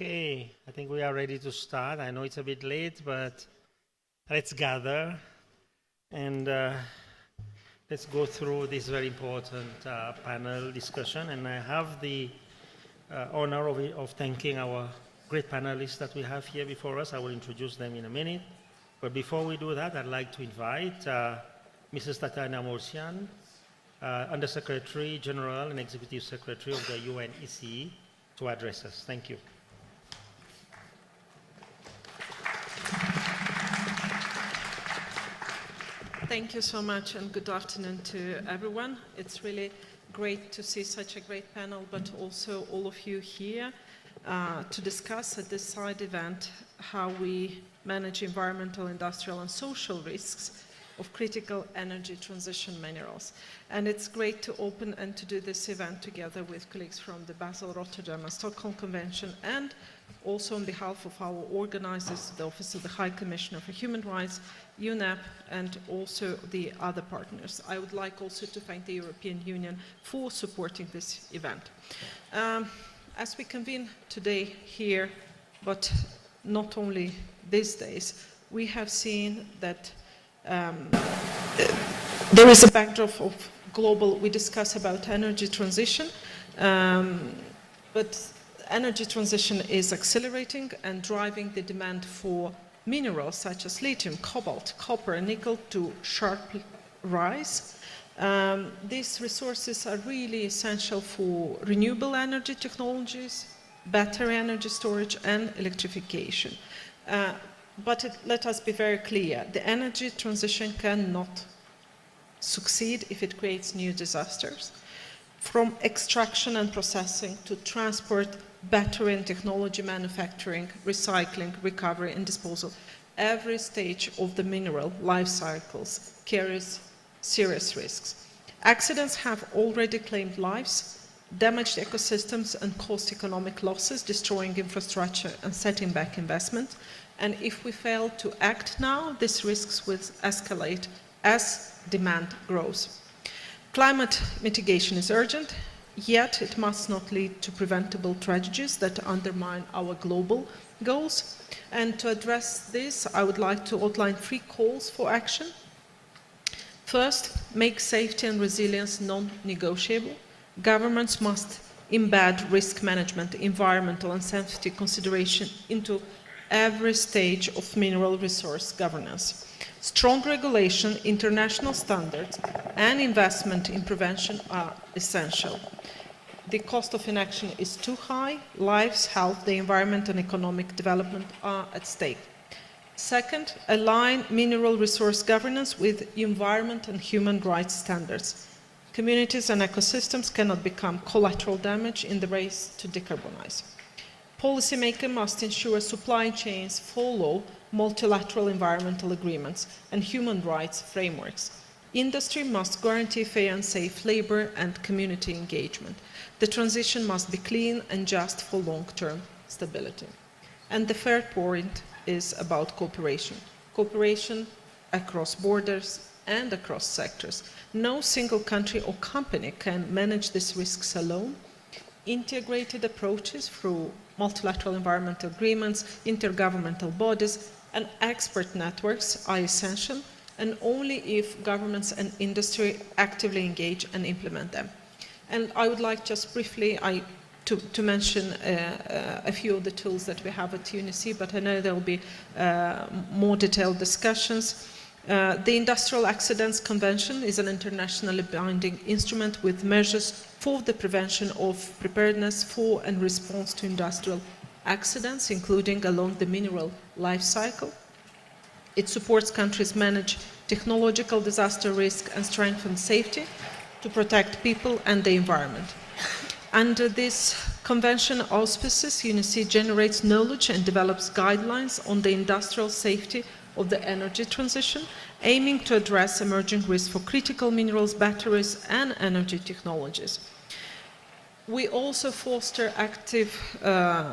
Okay, I think we are ready to start. I know it's a bit late, but let's gather and let's go through this very important panel discussion. And I have the honor of thanking our great panelists that we have here before us. I will introduce them in a minute. But before we do that, I'd like to invite Mrs. Tatiana Morsian, Undersecretary General and Executive Secretary of the UNEP, to address us. Thank you. Thank you so much, and good afternoon to everyone. It's really great to see such a great panel, but also all of you here to discuss at this side event how we manage environmental, industrial, and social risks of critical energy transition minerals. And it's great to open and to do this event together with colleagues from the Basel, Rotterdam, and Stockholm Convention, and also on behalf of our organizers, the Office of the High Commissioner for Human Rights, UNEP, and also the other partners. I would like also to thank the European Union for supporting this event. As we convene today here, but not only these days, we have seen that there is a backdrop of global, we discuss about energy transition, but energy transition is accelerating and driving the demand for minerals such as lithium, cobalt, copper, and nickel to sharply rise. These resources are really essential for renewable energy technologies, battery energy storage, and electrification. But let us be very clear, the energy transition cannot succeed if it creates new disasters. From extraction and processing to transport, battery and technology manufacturing, recycling, recovery, and disposal, every stage of the mineral life cycles carries serious risks. Accidents have already claimed lives, damaged ecosystems, and caused economic losses, destroying infrastructure and setting back investment. And if we fail to act now, these risks will escalate as demand grows. Climate mitigation is urgent, yet it must not lead to preventable tragedies that undermine our global goals. And to address this, I would like to outline 3 calls for action. First, make safety and resilience non-negotiable. Governments must embed risk management, environmental and safety consideration into every stage of mineral resource governance. Strong regulation, international standards, and investment in prevention are essential. The cost of inaction is too high. Lives, health, the environment, and economic development are at stake. Second, align mineral resource governance with environment and human rights standards. Communities and ecosystems cannot become collateral damage in the race to decarbonize. Policymakers must ensure supply chains follow multilateral environmental agreements and human rights frameworks. Industry must guarantee fair and safe labor and community engagement. The transition must be clean and just for long-term stability. And the third point is about cooperation. Cooperation across borders and across sectors. No single country or company can manage these risks alone. Integrated approaches through multilateral environmental agreements, intergovernmental bodies, and expert networks are essential, and only if governments and industry actively engage and implement them. And I would like just briefly to mention a few of the tools that we have at UNEP, but I know there will be more detailed discussions. The Industrial Accidents Convention is an internationally binding instrument with measures for the prevention of preparedness for and response to industrial accidents, including along the mineral life cycle. It supports countries manage technological disaster risk and strengthen safety to protect people and the environment. Under this convention auspices, UNEP generates knowledge and develops guidelines on the industrial safety of the energy transition, aiming to address emerging risks for critical minerals, batteries, and energy technologies. We also foster active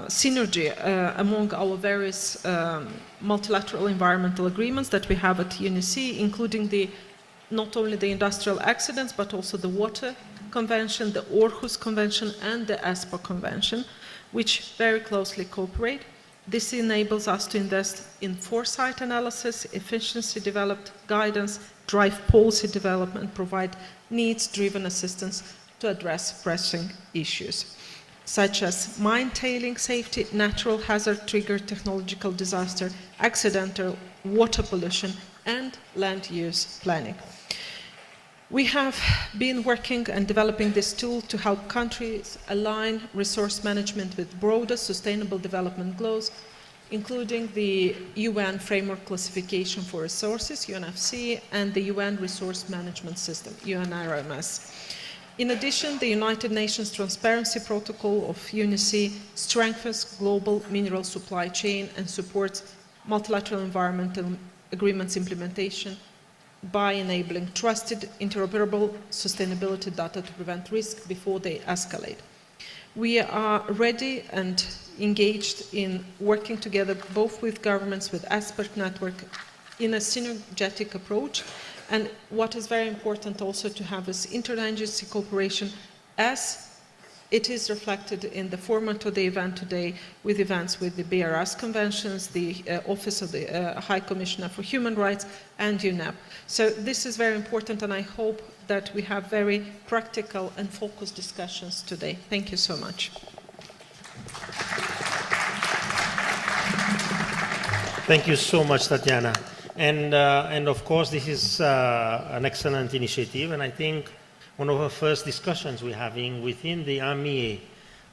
synergy among our various multilateral environmental agreements that we have at UNEP, including not only the industrial accidents, but also the Water Convention, the Aarhus Convention, and the ESPA Convention. which very closely cooperate. This enables us to invest in foresight analysis, efficiency development, guidance, drive policy development, provide needs-driven assistance to address pressing issues, such as mine tailing safety, natural hazard trigger technological disaster, accidental water pollution, and land use planning. We have been working and developing this tool to help countries align resource management with broader sustainable development goals, including the UN Framework Classification for Resources, UNFC, and the UN Resource Management System, UNRMS. In addition, the United Nations Transparency Protocol of UNEP strengthens global mineral supply chain and supports multilateral environmental agreements implementation by enabling trusted, interoperable sustainability data to prevent risk before they escalate. We are ready and engaged in working together both with governments, with expert network, in a synergetic approach. And what is very important also to have is interagency cooperation, as it is reflected in the format of the event today, with events with the BRS conventions, the Office of the High Commissioner for Human Rights, and UNEP. So this is very important, and I hope that we have very practical and focused discussions today. Thank you so much. Thank you so much, Tatiana. And of course, this is an excellent initiative, and I think one of the first discussions we're having within the MEA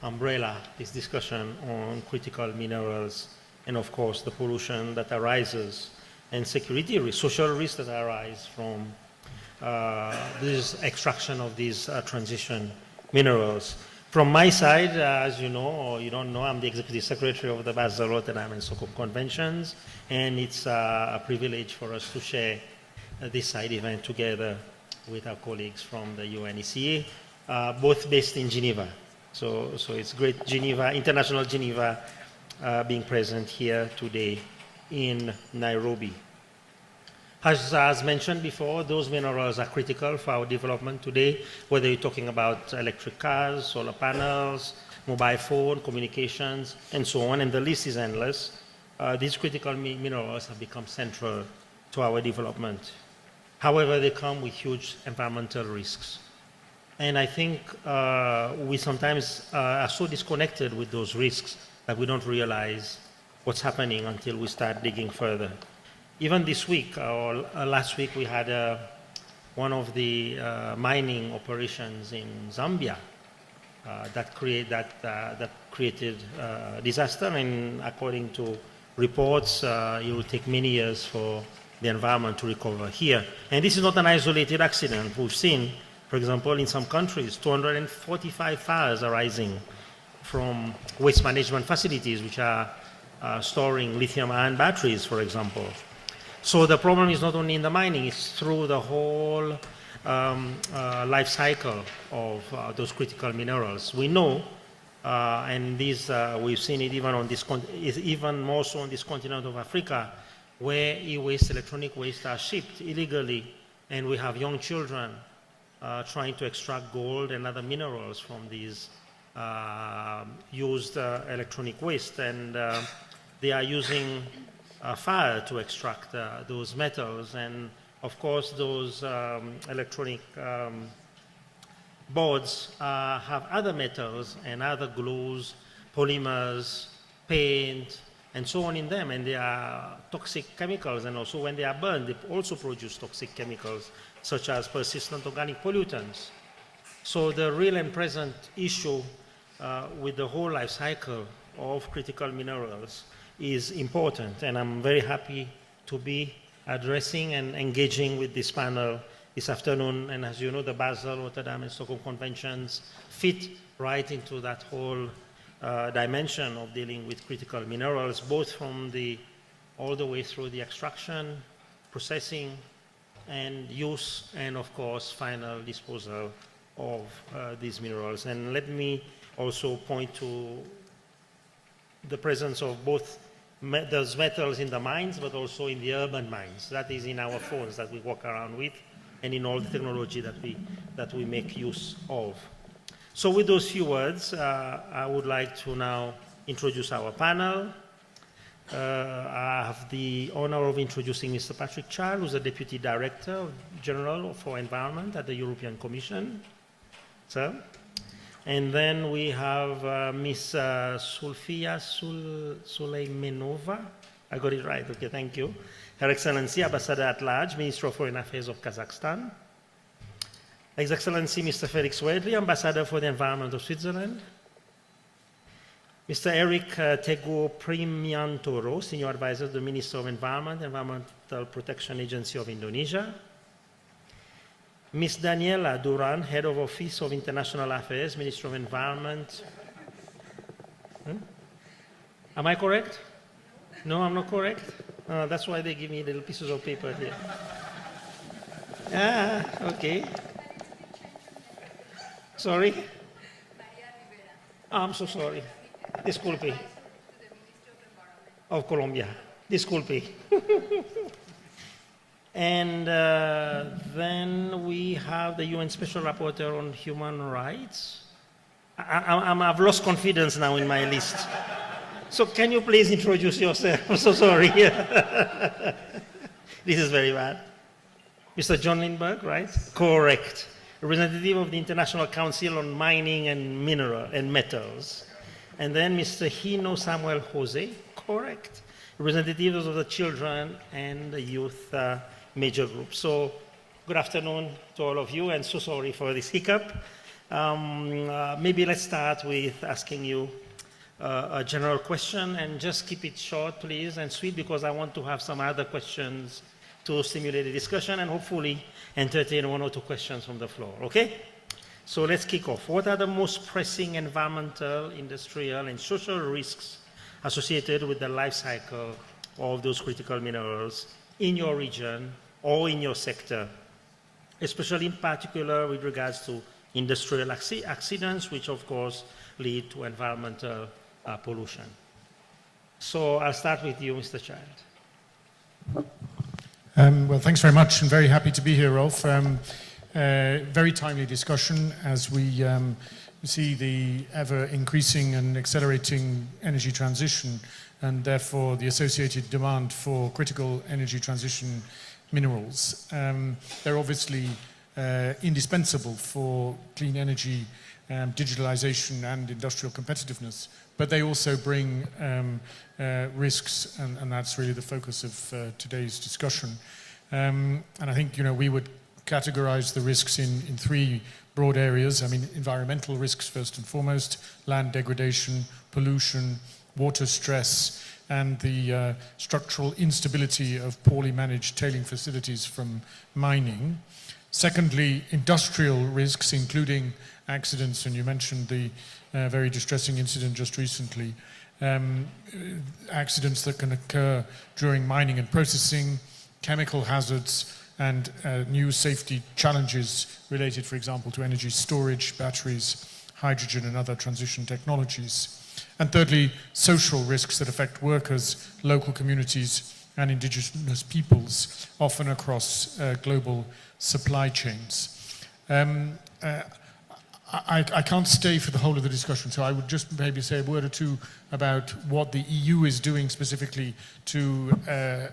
umbrella is discussion on critical minerals and, of course, the pollution that arises and security risks, social risks that arise from this extraction of these transition minerals. From my side, as you know, or you don't know, I'm the Executive Secretary of the Basel, Rotterdam, and Stockholm Conventions, and it's a privilege for us to share this side event together with our colleagues from the UNECA, both based in Geneva. So it's great Geneva, international Geneva, being present here today in Nairobi. As mentioned before, those minerals are critical for our development today, whether you're talking about electric cars, solar panels, mobile phone, communications, and so on, and the list is endless. These critical minerals have become central to our development. However, they come with huge environmental risks. And I think we sometimes are so disconnected with those risks that we don't realize what's happening until we start digging further. Even this week, or last week, we had one of the mining operations in Zambia that created disaster, and according to reports, it will take many years for the environment to recover here. And this is not an isolated accident. We've seen, for example, in some countries, 245 fires arising from waste management facilities, which are storing lithium-ion batteries, for example. So the problem is not only in the mining, it's through the whole life cycle of those critical minerals. We know, and these we've seen it even on this even more so on this continent of Africa, where e-waste, electronic waste are shipped illegally, and we have young children trying to extract gold and other minerals from these used electronic waste, and they are using fire to extract those metals. And of course, those electronic boards have other metals and other glues, polymers, paint, and so on in them, and they are toxic chemicals, and also when they are burned, they also produce toxic chemicals, such as persistent organic pollutants. So the real and present issue with the whole life cycle of critical minerals is important, and I'm very happy to be addressing and engaging with this panel this afternoon. And as you know, the Basel, Rotterdam, and Stockholm Conventions fit right into that whole dimension of dealing with critical minerals, both from all the way through the extraction, processing, and use, and of course, final disposal of these minerals. And let me also point to the presence of both those metals in the mines, but also in the urban mines. That is in our phones that we walk around with, and in all the technology that we make use of. So with those few words, I would like to now introduce our panel. I have the honor of introducing Mr. Patrick Child, who's the Deputy Director General for Environment at the European Commission. Sir. And then we have Ms. Sulfia Suleymenova. I got it right, okay, thank you. Her Excellency, Ambassador at Large, Minister of Foreign Affairs of Kazakhstan. His Excellency, Mr. Felix Wedley, Ambassador for the Environment of Switzerland. Mr. Eric Tego Primiantoro, Senior Advisor to the Minister of Environment, Environmental Protection Agency of Indonesia. Ms. Daniela Duran, Head of Office of International Affairs, Minister of Environment. Am I correct? No, I'm not correct? That's why they give me little pieces of paper here. Okay. Sorry? I'm so sorry. Disculpe. Of Colombia. Disculpe. And then we have the UN Special Rapporteur on Human Rights. I've lost confidence now in my list. So can you please introduce yourself? I'm so sorry. This is very bad. Mr. John Lindberg, right? Correct. Representative of the International Council on Mining and Mineral and Metals. And then Mr. Hino Samuel Jose, correct. Representatives of the children and the youth major group. So good afternoon to all of you, and so sorry for this hiccup. Maybe let's start with asking you a general question, and just keep it short, please, and sweet, because I want to have some other questions to stimulate the discussion and hopefully entertain one or two questions from the floor, okay? So let's kick off. What are the most pressing environmental, industrial, and social risks associated with the life cycle of those critical minerals in your region or in your sector, especially in particular with regards to industrial accidents, which of course lead to environmental pollution? So I'll start with you, Mr. Child. Well, thanks very much, and very happy to be here, Rolf. Very timely discussion as we see the ever-increasing and accelerating energy transition, and therefore the associated demand for critical energy transition minerals. They're obviously indispensable for clean energy, digitalization and industrial competitiveness, but they also bring risks, and that's really the focus of today's discussion. And I think, we would categorize the risks in three broad areas. I mean, environmental risks first and foremost, land degradation, pollution, water stress, and the structural instability of poorly managed tailing facilities from mining. Secondly, industrial risks, including accidents, and you mentioned the very distressing incident just recently. Accidents that can occur during mining and processing, chemical hazards, and new safety challenges related, for example, to energy storage, batteries, hydrogen, and other transition technologies. And thirdly, social risks that affect workers, local communities, and indigenous peoples, often across global supply chains. I can't stay for the whole of the discussion, so I would just maybe say a word or two about what the EU is doing specifically to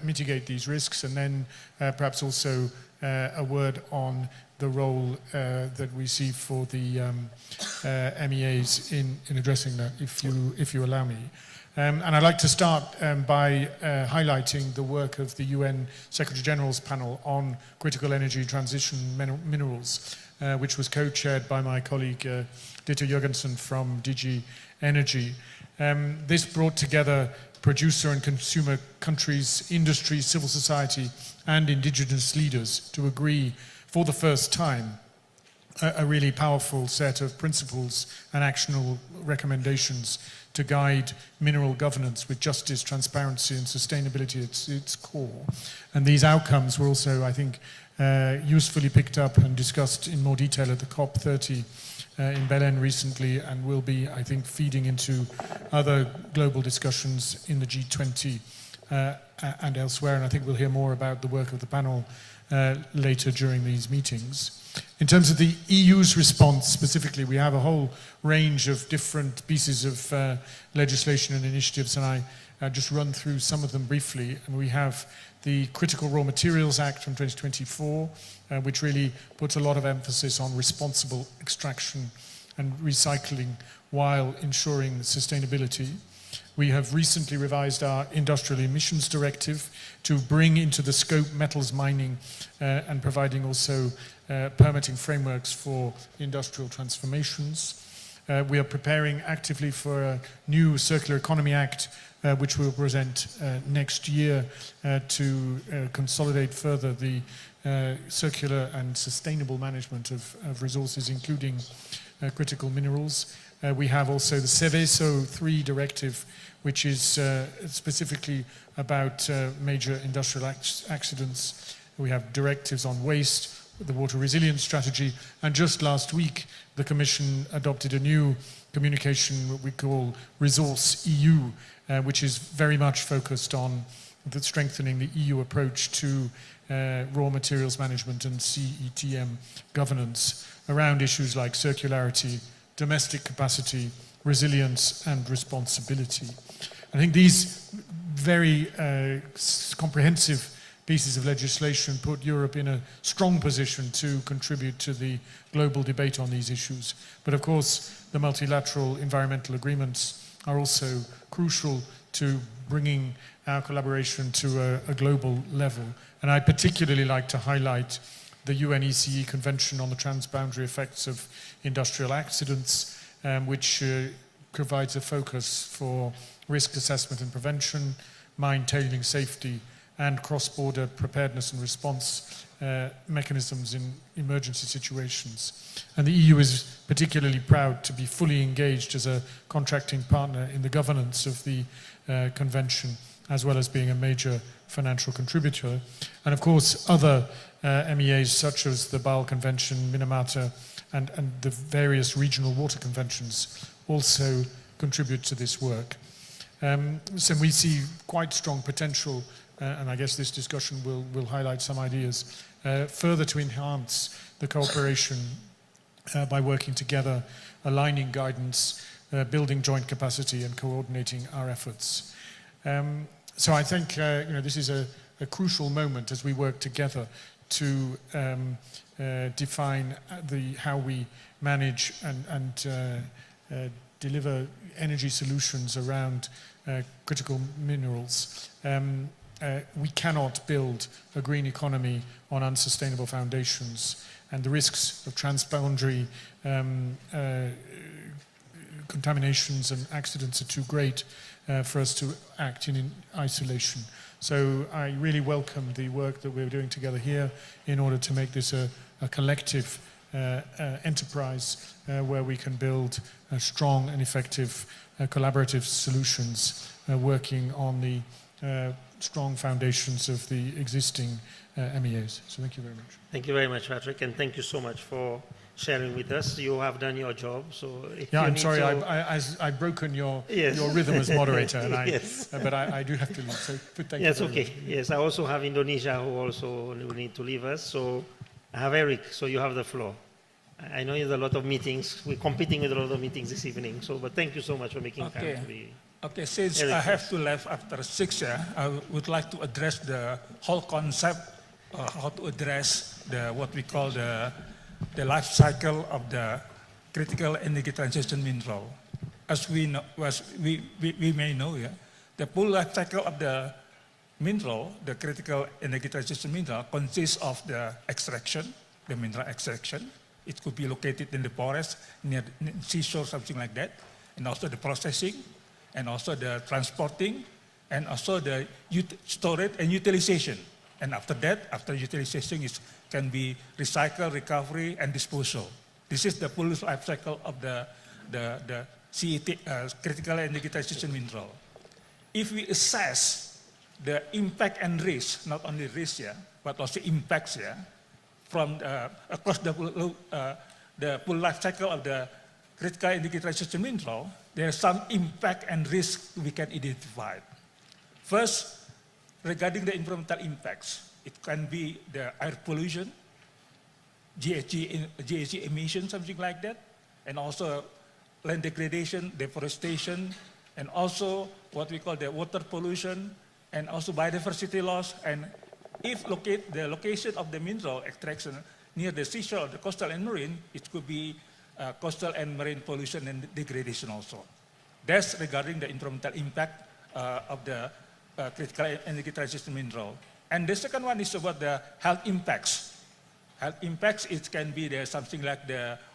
mitigate these risks, and then perhaps also a word on the role that we see for the MEAs in addressing that, if you allow me. And I'd like to start by highlighting the work of the UN Secretary General's panel on critical energy transition minerals, which was co-chaired by my colleague Dieter Jürgensen from DG Energy. This brought together producer and consumer countries, industry, civil society, and indigenous leaders to agree for the first time a really powerful set of principles and actionable recommendations to guide mineral governance with justice, transparency, and sustainability at its core. And these outcomes were also, I think, usefully picked up and discussed in more detail at the COP30 in Belen recently, and will be, I think, feeding into other global discussions in the G20 and elsewhere. And I think we'll hear more about the work of the panel later during these meetings. In terms of the EU's response specifically, we have a whole range of different pieces of legislation and initiatives, and I just run through some of them briefly. And we have the Critical Raw Materials Act from 2024, which really puts a lot of emphasis on responsible extraction and recycling while ensuring sustainability. We have recently revised our Industrial Emissions Directive to bring into the scope metals mining and providing also permitting frameworks for industrial transformations. We are preparing actively for a new Circular Economy Act, which we'll present next year to consolidate further the circular and sustainable management of resources, including critical minerals. We have also the Seveso 3 directive, which is specifically about major industrial accidents. We have directives on waste, the water resilience strategy, and just last week the Commission adopted a new communication, what we call Resource EU, which is very much focused on strengthening the EU approach to raw materials management and CETM governance around issues like circularity, domestic capacity, resilience, and responsibility. I think these very comprehensive pieces of legislation put Europe in a strong position to contribute to the global debate on these issues. But of course, the multilateral environmental agreements are also crucial to bringing our collaboration to a global level. And I particularly like to highlight the UNECE Convention on the Transboundary Effects of Industrial Accidents, which provides a focus for risk assessment and prevention, mine tailing safety, and cross-border preparedness and response mechanisms in emergency situations. And the EU is particularly proud to be fully engaged as a contracting partner in the governance of the convention, as well as being a major financial contributor. And of course, other MEAs such as the Bâle Convention, Minamata, and the various regional water conventions also contribute to this work. So we see quite strong potential, and I guess this discussion will highlight some ideas, further to enhance the cooperation by working together, aligning guidance, building joint capacity, and coordinating our efforts. So I think this is a crucial moment as we work together to define how we manage and deliver energy solutions around critical minerals. We cannot build a green economy on unsustainable foundations, and the risks of transboundary contaminations and accidents are too great for us to act in isolation. So I really welcome the work that we're doing together here in order to make this a collective enterprise where we can build strong and effective collaborative solutions working on the strong foundations of the existing MEAs. So thank you very much. Thank you very much, Patrick, and thank you so much for sharing with us. You have done your job, so if yeah, you I'm need sorry, to... I've broken your Yes. your rhythm as moderator, and Yes. but I do have to leave. So but thank Yes, you. Very okay. much. Yes, I also have Indonesia who also will need to leave us. So I have Eric, so you have the floor. I know there's a lot of meetings. We're competing with a lot of meetings this evening. So, but thank you so much for making time to be. Okay, since Eric, I have to leave after 6, I would like to address the whole concept, how to address what we call the life cycle of the critical energy transition mineral. As we know, we may know, the full life cycle of the mineral, the critical energy transition mineral, consists of the extraction, the mineral extraction. It could be located in the forest, near the seashore, something like that, and also the processing, and also the transporting, and also the storage and utilization. And after that, after utilization, it can be recycle, recovery, and disposal. This is the full life cycle of the CET, critical energy transition mineral. If we assess the impact and risk, not only risk, but also impacts, from across the full life cycle of the critical energy transition mineral, there are some impact and risk we can identify. First, regarding the environmental impacts, it can be the air pollution, GHG emissions, something like that, and also land degradation, deforestation, and also what we call the water pollution, and also biodiversity loss. And if the location of the mineral extraction near the seashore, the coastal and marine, it could be coastal and marine pollution and degradation also. That's regarding the environmental impact of the critical energy transition mineral. And the second one is about the health impacts. Health impacts, it can be something like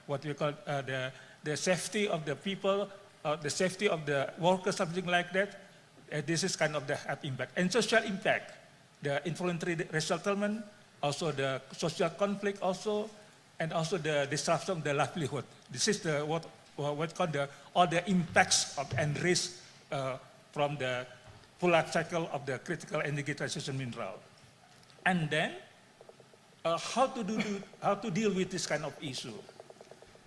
what we call the safety of the people, the safety of the workers, something like that. This is kind of the health impact. And social impact, the involuntary resettlement, also the social conflict also, and also the disruption of the livelihood. This is what called all the impacts of and risks from the full life cycle of the critical energy transition mineral. And then, how to deal with this kind of issue?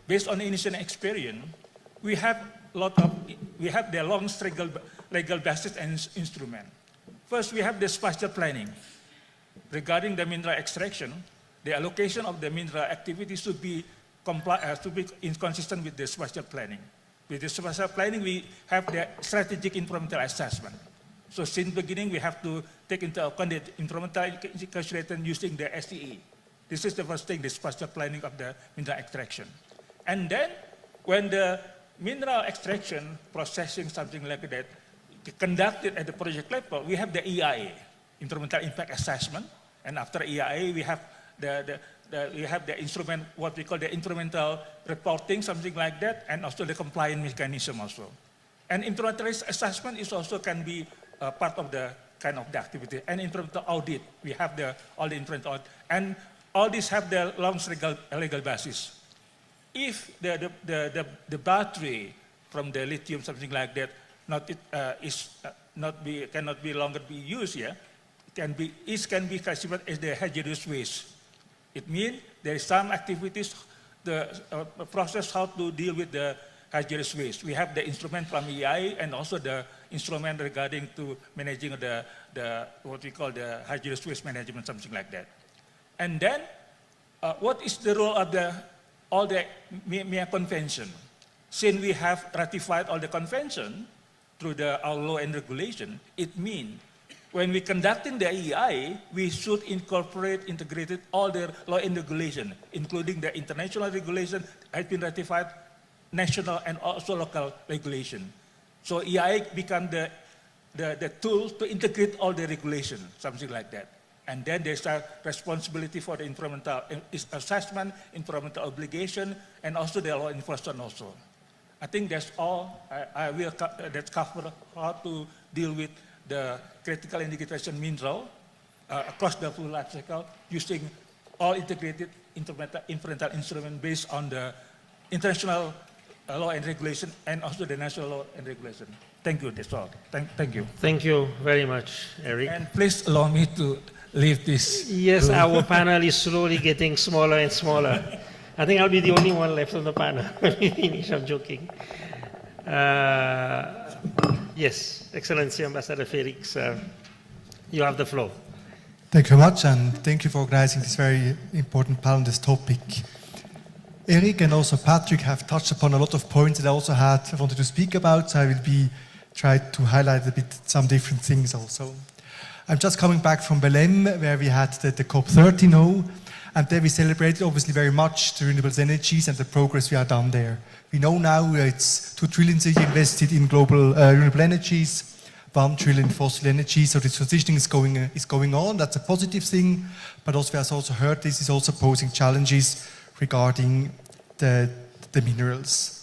Based on initial experience, we have the long legal basis and instrument. First, we have the spatial planning. Regarding the mineral extraction, the allocation of the mineral activity should be inconsistent with the spatial planning. With the spatial planning, we have the strategic environmental assessment. So since the beginning, we have to take into account the environmental consideration using the SEE. This is the first thing, the spatial planning of the mineral extraction. And then, when the mineral extraction, processing, something like that, conducted at the project level, we have the EIA, environmental impact assessment. And after EIA, we have the instrument, what we call the environmental reporting, something like that, and also the compliance mechanism also. And environmental assessment is also can be part of the kind of the activity. And environmental audit, we have all the environmental audit. And all these have the long legal basis. If the battery from the lithium, something like that, cannot be longer be used here, it can be classified as the hazardous waste. It means there is some activities, the process how to deal with the hazardous waste. We have the instrument from EIA and also the instrument regarding to managing what we call the hazardous waste management, something like that. And then, what is the role of all the MEA convention? Since we have ratified all the convention through our law and regulation, it means when we conducting the EIA, we should integrated all the law and regulation, including the international regulation has been ratified, national and also local regulation. So EIA become the tool to integrate all the regulation, something like that. And then there's a responsibility for the environmental assessment, environmental obligation, and also the law enforcement also. I think that's all I will cover how to deal with the critical energy transition mineral across the full life cycle using all integrated environmental instrument based on the international law and regulation and also the national law and regulation. Thank you, that's all. Thank you. Thank you very much, Eric. And please allow me to leave this. Yes, our panel is slowly getting smaller and smaller. I think I'll be the only one left on the panel when we finish. I'm joking. Yes, Excellency Ambassador Felix, you have the floor. Thank you very much, and thank you for organizing this very important panel on this topic. Eric and also Patrick have touched upon a lot of points that I wanted to speak about, so I will try to highlight a bit some different things also. I'm just coming back from Belém, where we had the COP30 and there we celebrated obviously very much the renewable energies and the progress we have done there. We know now it's 2 trillion invested in global renewable energies, 1 trillion fossil energy, so the transitioning is going on. That's a positive thing, but also as also heard, this is also posing challenges regarding the minerals.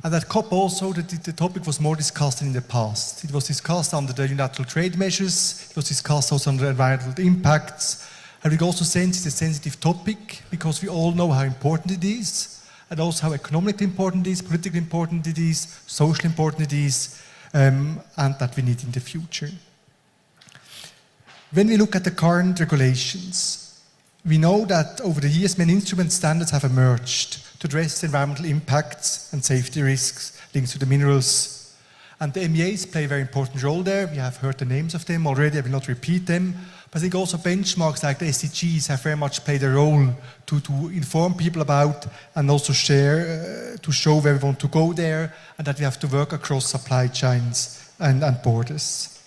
And at COP also, the topic was more discussed than in the past. It was discussed under the unilateral trade measures, it was discussed also under environmental impacts, and we also sense it's a sensitive topic because we all know how important it is, and also how economically important it is, politically important it is, socially important it is, and that we need in the future. When we look at the current regulations, we know that over the years many instrument standards have emerged to address environmental impacts and safety risks linked to the minerals. And the MEAs play a very important role there. We have heard the names of them already, I will not repeat them, I think also benchmarks like the SDGs have very much played a role to inform people about and also share, to show where we want to go there and that we have to work across supply chains and borders.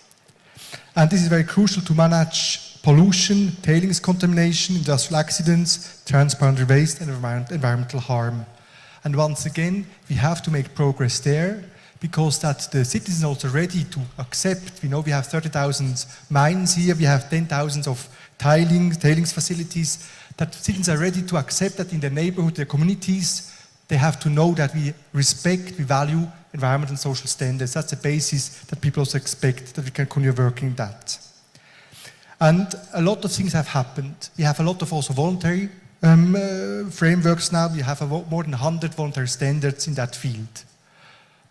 And this is very crucial to manage pollution, tailings contamination, industrial accidents, transport waste and environmental harm. And once again, we have to make progress there because that the citizens are also ready to accept. We know we have 30,000 mines here, we have 10,000 of tailings facilities, that citizens are ready to accept that in their neighborhood, their communities, they have to know that we respect, we value environmental and social standards. That's the basis that people also expect, that we can continue working that. And a lot of things have happened. We have a lot of also voluntary frameworks now. We have more than 100 voluntary standards in that field.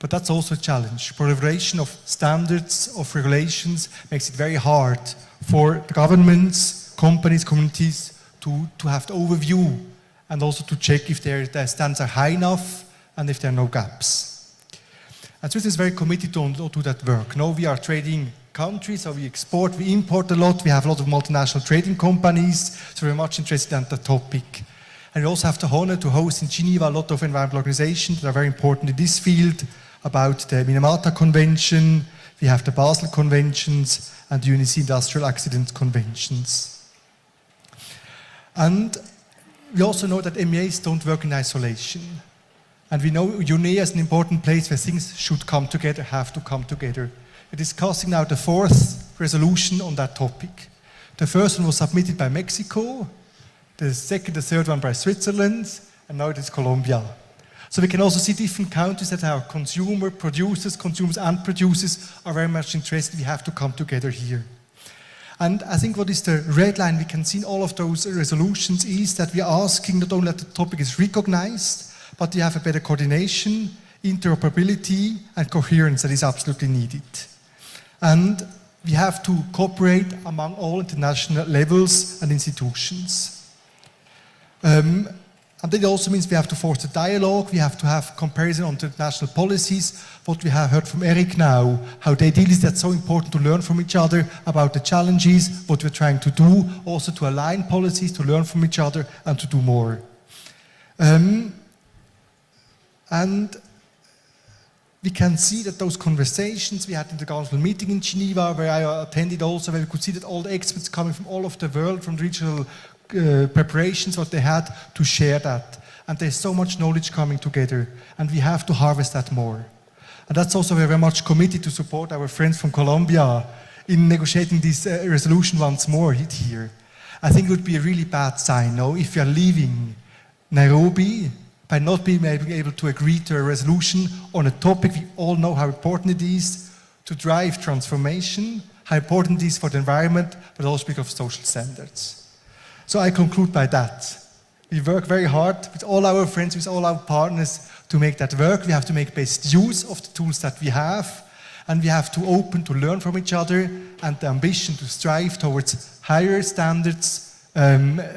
But that's also a challenge. Proliferation of standards, of regulations, makes it very hard for the governments, companies, communities to have the overview and also to check if their standards are high enough and if there are no gaps. And Swiss is very committed to do that work. Now we are trading countries, so we export, we import a lot, we have a lot of multinational trading companies, so we're much interested in the topic. And we also have the honor to host in Geneva a lot of environmental organizations that are very important in this field, about the Minamata Convention, we have the Basel Conventions, and the UNEP Industrial Accident Conventions. And we also know that MEAs don't work in isolation. And we know UNEP is an important place where things should come together, have to come together. We're discussing now the 4th resolution on that topic. The first one was submitted by Mexico, the second, the third one by Switzerland, and now it is Colombia. So we can also see different countries that our consumers and producers are very much interested. We have to come together here. And I think what is the red line we can see in all of those resolutions is that we are asking not only that the topic is recognized, but we have a better coordination, interoperability, and coherence that is absolutely needed. And we have to cooperate among all international levels and institutions. And that also means we have to force a dialogue, we have to have comparison on the national policies, what we have heard from Eric now, how they deal with that, so important to learn from each other about the challenges, what we're trying to do, also to align policies, to learn from each other and to do more. And we can see that those conversations we had in the council meeting in Geneva, where I attended also, where we could see that all the experts coming from all over the world, from the regional preparations, what they had to share that. And there's so much knowledge coming together, and we have to harvest that more. And that's also very much committed to support our friends from Colombia in negotiating this resolution once more here. I think it would be a really bad sign, no, if we are leaving Nairobi by not being able to agree to a resolution on a topic we all know how important it is to drive transformation, how important it is for the environment, but also because of social standards. So I conclude by that. We work very hard with all our friends, with all our partners to make that work. We have to make best use of the tools that we have, and we have to open to learn from each other and the ambition to strive towards higher standards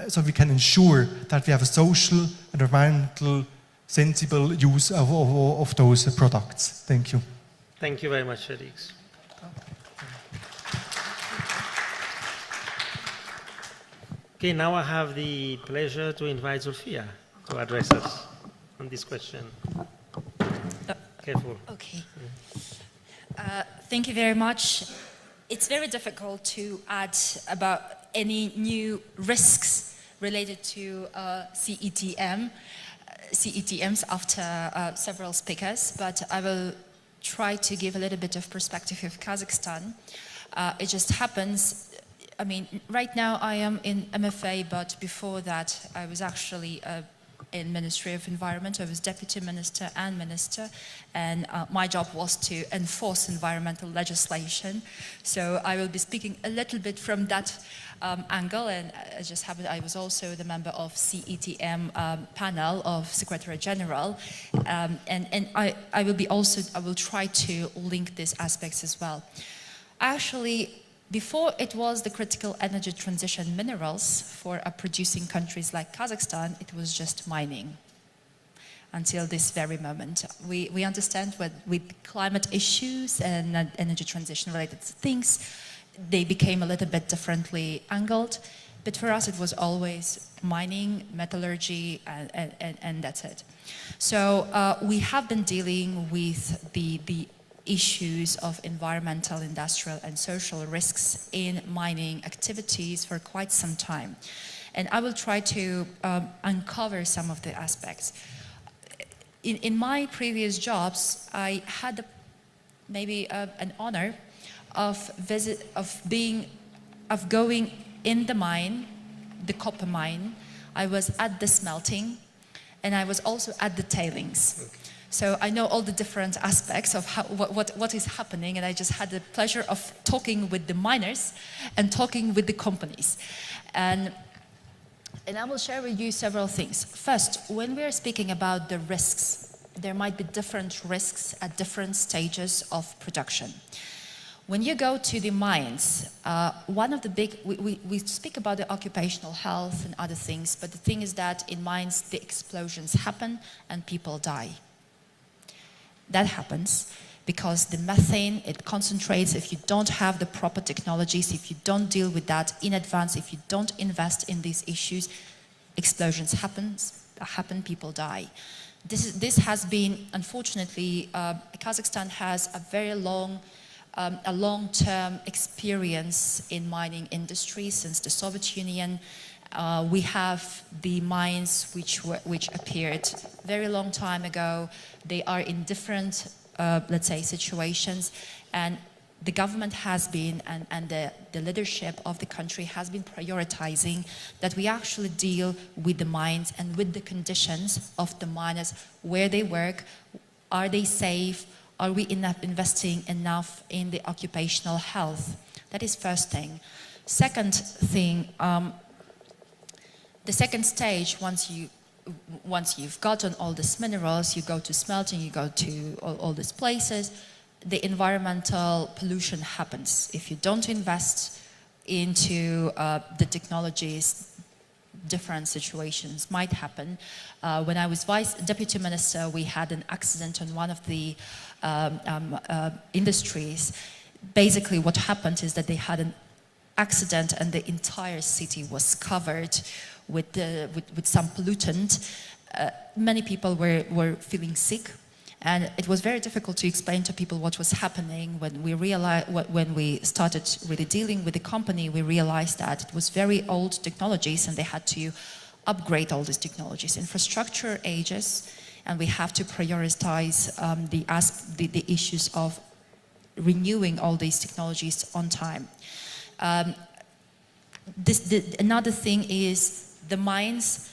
so we can ensure that we have a social and environmental sensible use of those products. Thank you. Thank you very much, Felix. Okay, now I have the pleasure to invite Zulfia to address us on this question. Careful. Okay. Thank you very much. It's very difficult to add about any new risks related to CETMs after several speakers, but I will try to give a little bit of perspective of Kazakhstan. It just happens, I mean, right now I am in MFA, but before that I was actually in Ministry of Environment. I was Deputy Minister and Minister, and my job was to enforce environmental legislation. So I will be speaking a little bit from that angle, and it just happened I was also the member of CETM panel of Secretary General, and I will try to link these aspects as well. Actually, before it was the critical energy transition minerals for producing countries like Kazakhstan, it was just mining. Until this very moment. We understand with climate issues and energy transition related things, they became a little bit differently angled. But for us, it was always mining, metallurgy, and that's it. So we have been dealing with the issues of environmental, industrial, and social risks in mining activities for quite some time. And I will try to uncover some of the aspects. In my previous jobs, I had maybe an honor of going in the mine, the copper mine. I was at the smelting, and I was also at the tailings. Okay. So I know all the different aspects of what is happening, and I just had the pleasure of talking with the miners and talking with the companies. And I will share with you several things. First, when we are speaking about the risks, there might be different risks at different stages of production. When you go to the mines, one of the big, we speak about the occupational health and other things, but the thing is that in mines, the explosions happen and people die. That happens because the methane, it concentrates. If you don't have the proper technologies, if you don't deal with that in advance, if you don't invest in these issues, explosions happen, people die. This has been, unfortunately, Kazakhstan has a very long-term experience in mining industry since the Soviet Union. We have the mines which appeared very long time ago. They are in different, let's say, situations, and the government has been, and the leadership of the country has been prioritizing that we actually deal with the mines and with the conditions of the miners, where they work, are they safe, are we investing enough in the occupational health? That is first thing. Second thing, the second stage, once you've gotten all these minerals, you go to smelting, you go to all these places, the environmental pollution happens. If you don't invest into the technologies, different situations might happen. When I was deputy minister, we had an accident on one of the industries. Basically what happened is that they had an accident and the entire city was covered with some pollutant. Many people were feeling sick, and it was very difficult to explain to people what was happening. When we started really dealing with the company, we realized that it was very old technologies and they had to upgrade all these technologies. Infrastructure ages, and we have to prioritize the issues of renewing all these technologies on time. Another thing is the mines.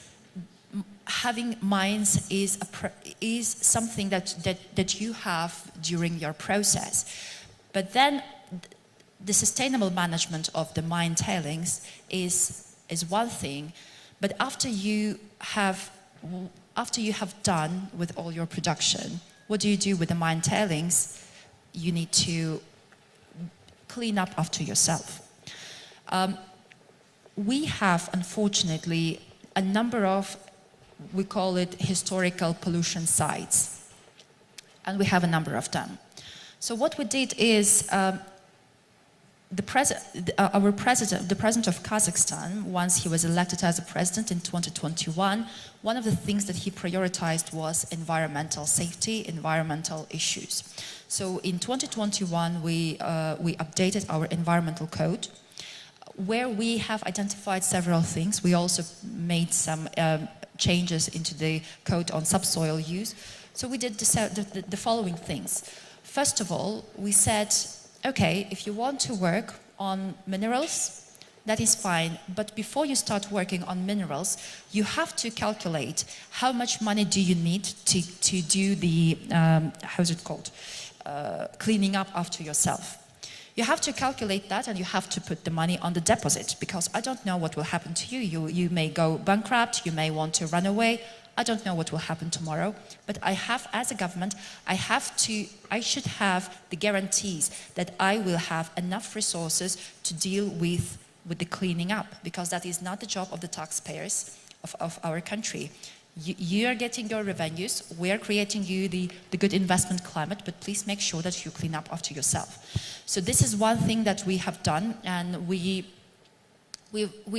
Having mines is something that you have during your process, but then the sustainable management of the mine tailings is one thing. But after you have done with all your production, what do you do with the mine tailings? You need to clean up after yourself. We have, unfortunately, a number of, we call it historical pollution sites, and we have a number of them. So what we did is the president of Kazakhstan, once he was elected as a president in 2021, one of the things that he prioritized was environmental safety, environmental issues. So in 2021, we updated our environmental code, where we have identified several things. We also made some changes into the code on subsoil use. So we did the following things. First of all, we said, okay, if you want to work on minerals, that is fine, but before you start working on minerals, you have to calculate how much money do you need to do the, how's it called, cleaning up after yourself. You have to calculate that, and you have to put the money on the deposit, because I don't know what will happen to you. You may go bankrupt, you may want to run away. I don't know what will happen tomorrow, but I have, as a government, I should have the guarantees that I will have enough resources to deal with the cleaning up, because that is not the job of the taxpayers of our country. You are getting your revenues, we are creating you the good investment climate, but please make sure that you clean up after yourself. So this is one thing that we have done, and we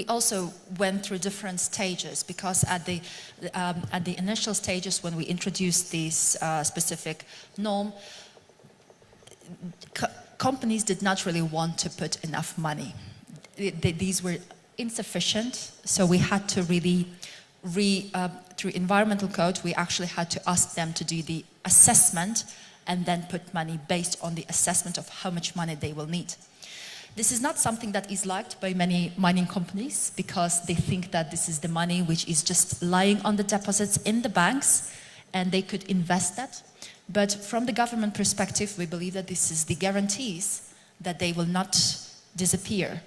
also went through different stages, because at the initial stages when we introduced this specific norm, companies did not really want to put enough money. These were insufficient, so we had to really through environmental code, we actually had to ask them to do the assessment and then put money based on the assessment of how much money they will need. This is not something that is liked by many mining companies, because they think that this is the money which is just lying on the deposits in the banks and they could invest that. But from the government perspective, we believe that this is the guarantees that they will not disappear.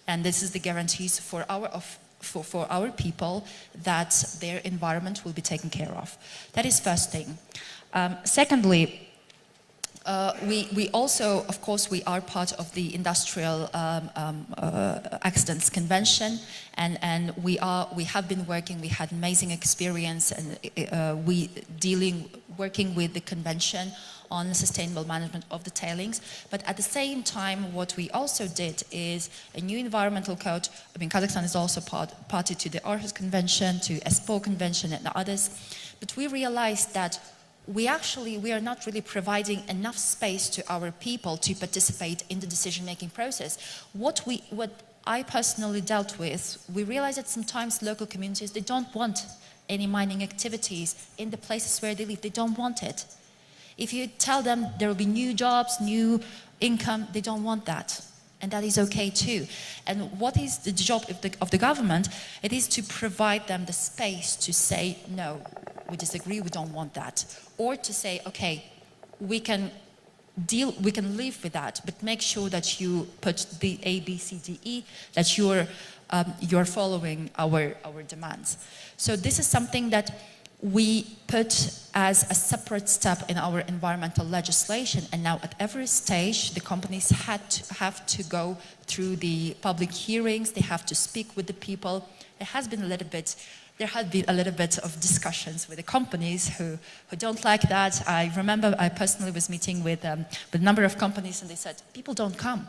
And this is the guarantees for our people that their environment will be taken care of. That is first thing. Secondly, we also, of course, we are part of the Industrial Accidents Convention, and we have been working. We had amazing experience, and working with the convention on sustainable management of the tailings. But at the same time, what we also did is a new environmental code. I mean, Kazakhstan is also party to the Aarhus Convention, to ESPO Convention, and others. But we realized that we are not really providing enough space to our people to participate in the decision-making process. What I personally dealt with, we realized that sometimes local communities, they don't want any mining activities in the places where they live. They don't want it. If you tell them there will be new jobs, new income, they don't want that. And that is okay too. And what is the job of the government? It is to provide them the space to say, no, we disagree, we don't want that. Or to say, okay, we can live with that, but make sure that you put the A, B, C, D, E, that you're following our demands. So this is something that we put as a separate step in our environmental legislation, and now at every stage the companies have to go through the public hearings, they have to speak with the people. There had been a little bit of discussions with the companies who don't like that. I remember I personally was meeting with a number of companies, and they said, people don't come.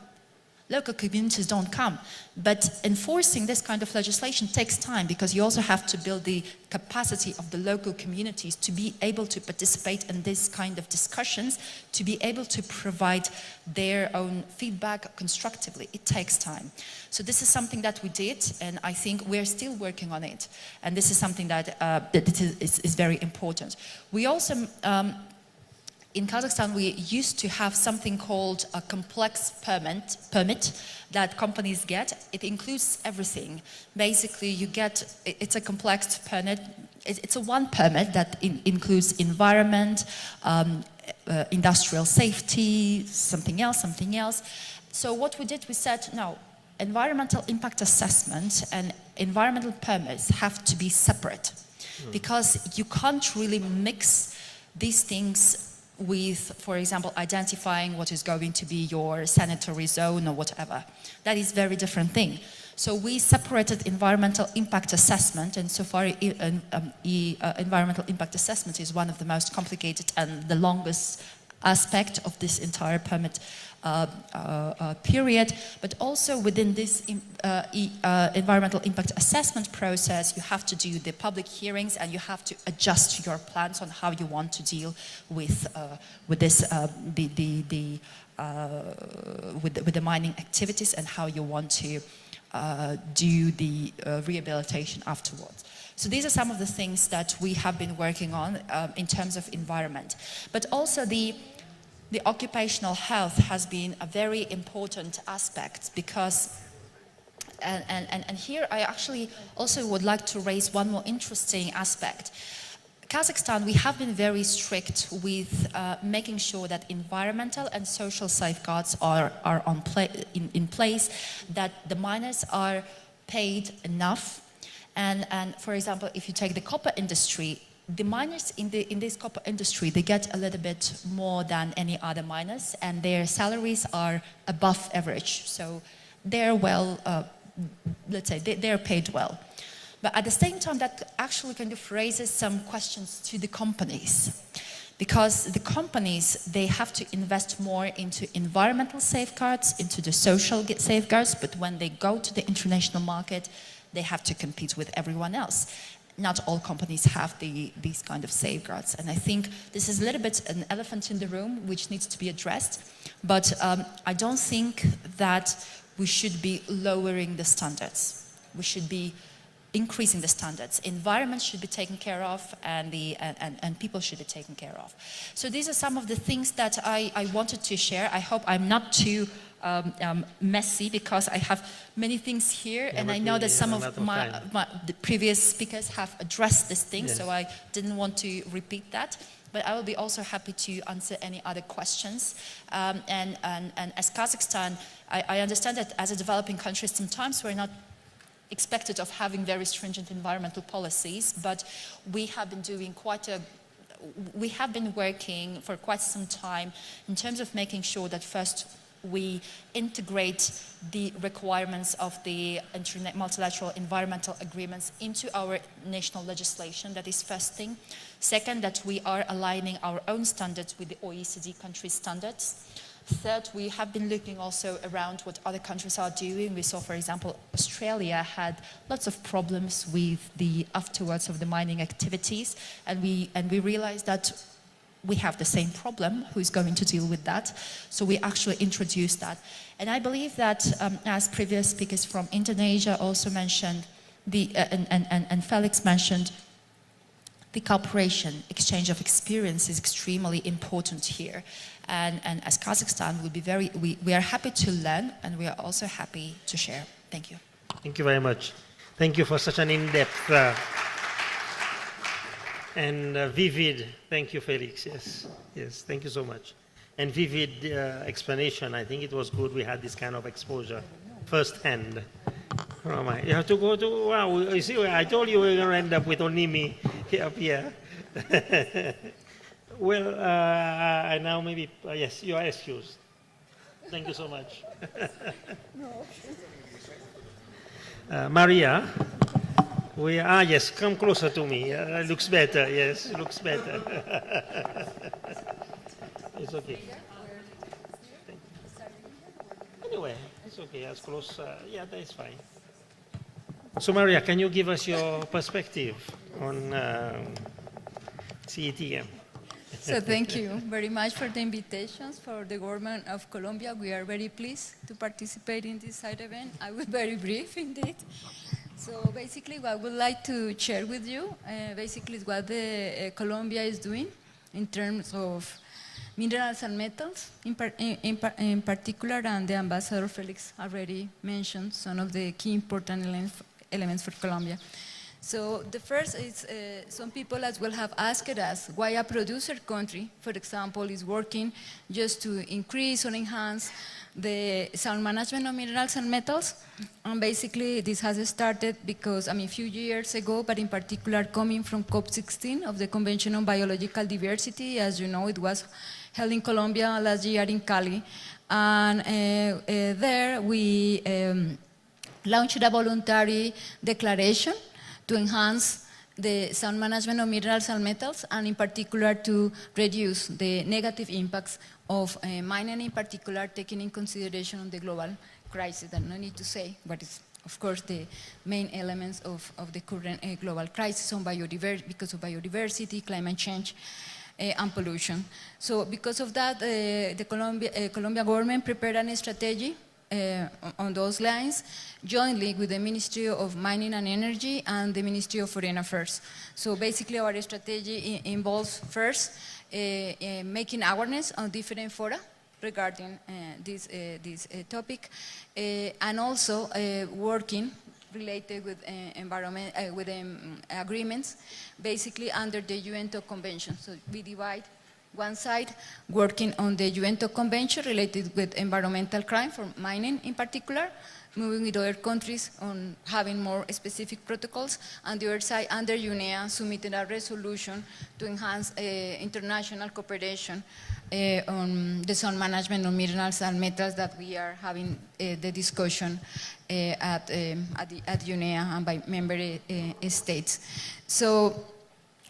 Local communities don't come. But enforcing this kind of legislation takes time, because you also have to build the capacity of the local communities to be able to participate in this kind of discussions, to be able to provide their own feedback constructively. It takes time. So this is something that we did, and I think we're still working on it. And this is something that is very important. We also, in Kazakhstan, we used to have something called a complex permit that companies get. It includes everything. Basically, it's a complex permit. It's a one permit that includes environment, industrial safety, something else. So what we did, we said, no, environmental impact assessment and environmental permits have to be separate, because you can't really mix these things with, for example, identifying what is going to be your sanitary zone or whatever. That is a very different thing. So we separated environmental impact assessment, and so far environmental impact assessment is one of the most complicated and the longest aspect of this entire permit period. But also within this environmental impact assessment process, you have to do the public hearings, and you have to adjust your plans on how you want to deal with this with the mining activities, and how you want to do the rehabilitation afterwards. So these are some of the things that we have been working on in terms of environment. But also the occupational health has been a very important aspect, because, and here I actually also would like to raise one more interesting aspect. Kazakhstan, we have been very strict with making sure that environmental and social safeguards are in place, that the miners are paid enough. And for example, if you take the copper industry, the miners in this copper industry, they get a little bit more than any other miners, and their salaries are above average. So they're well, let's say, they're paid well. But at the same time, that actually kind of raises some questions to the companies. Because the companies, they have to invest more into environmental safeguards, into the social safeguards, but when they go to the international market, they have to compete with everyone else. Not all companies have these kind of safeguards. And I think this is a little bit an elephant in the room which needs to be addressed. But I don't think that we should be lowering the standards. We should be increasing the standards. Environment should be taken care of, and people should be taken care of. So these are some of the things that I wanted to share. I hope I'm not too messy, because I have many things here, and I know that some of the previous speakers have addressed this thing, so I didn't want to repeat that. But I will be also happy to answer any other questions. And as Kazakhstan, I understand that as a developing country, sometimes we're not expected of having very stringent environmental policies, but we have been working for quite some time in terms of making sure that first we integrate the requirements of the multilateral environmental agreements into our national legislation. That is first thing. Second, that we are aligning our own standards with the OECD country standards. Third, we have been looking also around what other countries are doing. We saw, for example, Australia had lots of problems with the afterwards of the mining activities, and we realized that we have the same problem. Who's going to deal with that? So we actually introduced that. And I believe that, as previous speakers from Indonesia also mentioned, and Felix mentioned, the cooperation, exchange of experience is extremely important here. And as Kazakhstan, we are happy to learn, and we are also happy to share. Thank you. Thank you very much. Thank you for such an in-depth and vivid, thank you, Felix, yes, thank you so much. And vivid explanation. I think it was good we had this kind of exposure firsthand. You have to go to, wow, you see, I told you we were going to end up with only me up here. Well, I now maybe, yes, you are excused. Thank you so much. Maria, yes, come closer to me. Looks better, yes, looks better. It's okay. Anyway, it's okay, as close, yeah, that is fine. So Maria, can you give us your perspective on CETM? So thank you very much for the invitations for the government of Colombia. We are very pleased to participate in this side event. I will be very brief indeed. So basically what I would like to share with you basically is what the Colombia is doing in terms of minerals and metals in particular, and the Ambassador Felix already mentioned some of the key important elements for Colombia. So the first is, some people as well have asked us why a producer country, for example, is working just to increase or enhance the sound management of minerals and metals. And basically this has started because, a few years ago, but in particular coming from COP16 of the Convention on Biological Diversity. As you know, it was held in Colombia last year in Cali. And there we launched a voluntary declaration to enhance the sound management of minerals and metals, and in particular to reduce the negative impacts of mining, in particular taking in consideration the global crisis that no need to say, but it's of course the main elements of the current global crisis on because of biodiversity, climate change, and pollution. So because of that, the Colombia government prepared a strategy on those lines, jointly with the Ministry of Mining and Energy and the Ministry of Foreign Affairs. So basically our strategy involves first making awareness on different fora regarding this topic, and also working related with environment, with agreements, basically under the UN Convention. So we divide one side, working on the UN Convention related with environmental crime for mining in particular, moving with other countries on having more specific protocols, and the other side, under UNEA, submitted a resolution to enhance international cooperation on the zone management of minerals and metals that we are having the discussion at UNEA and by member states. So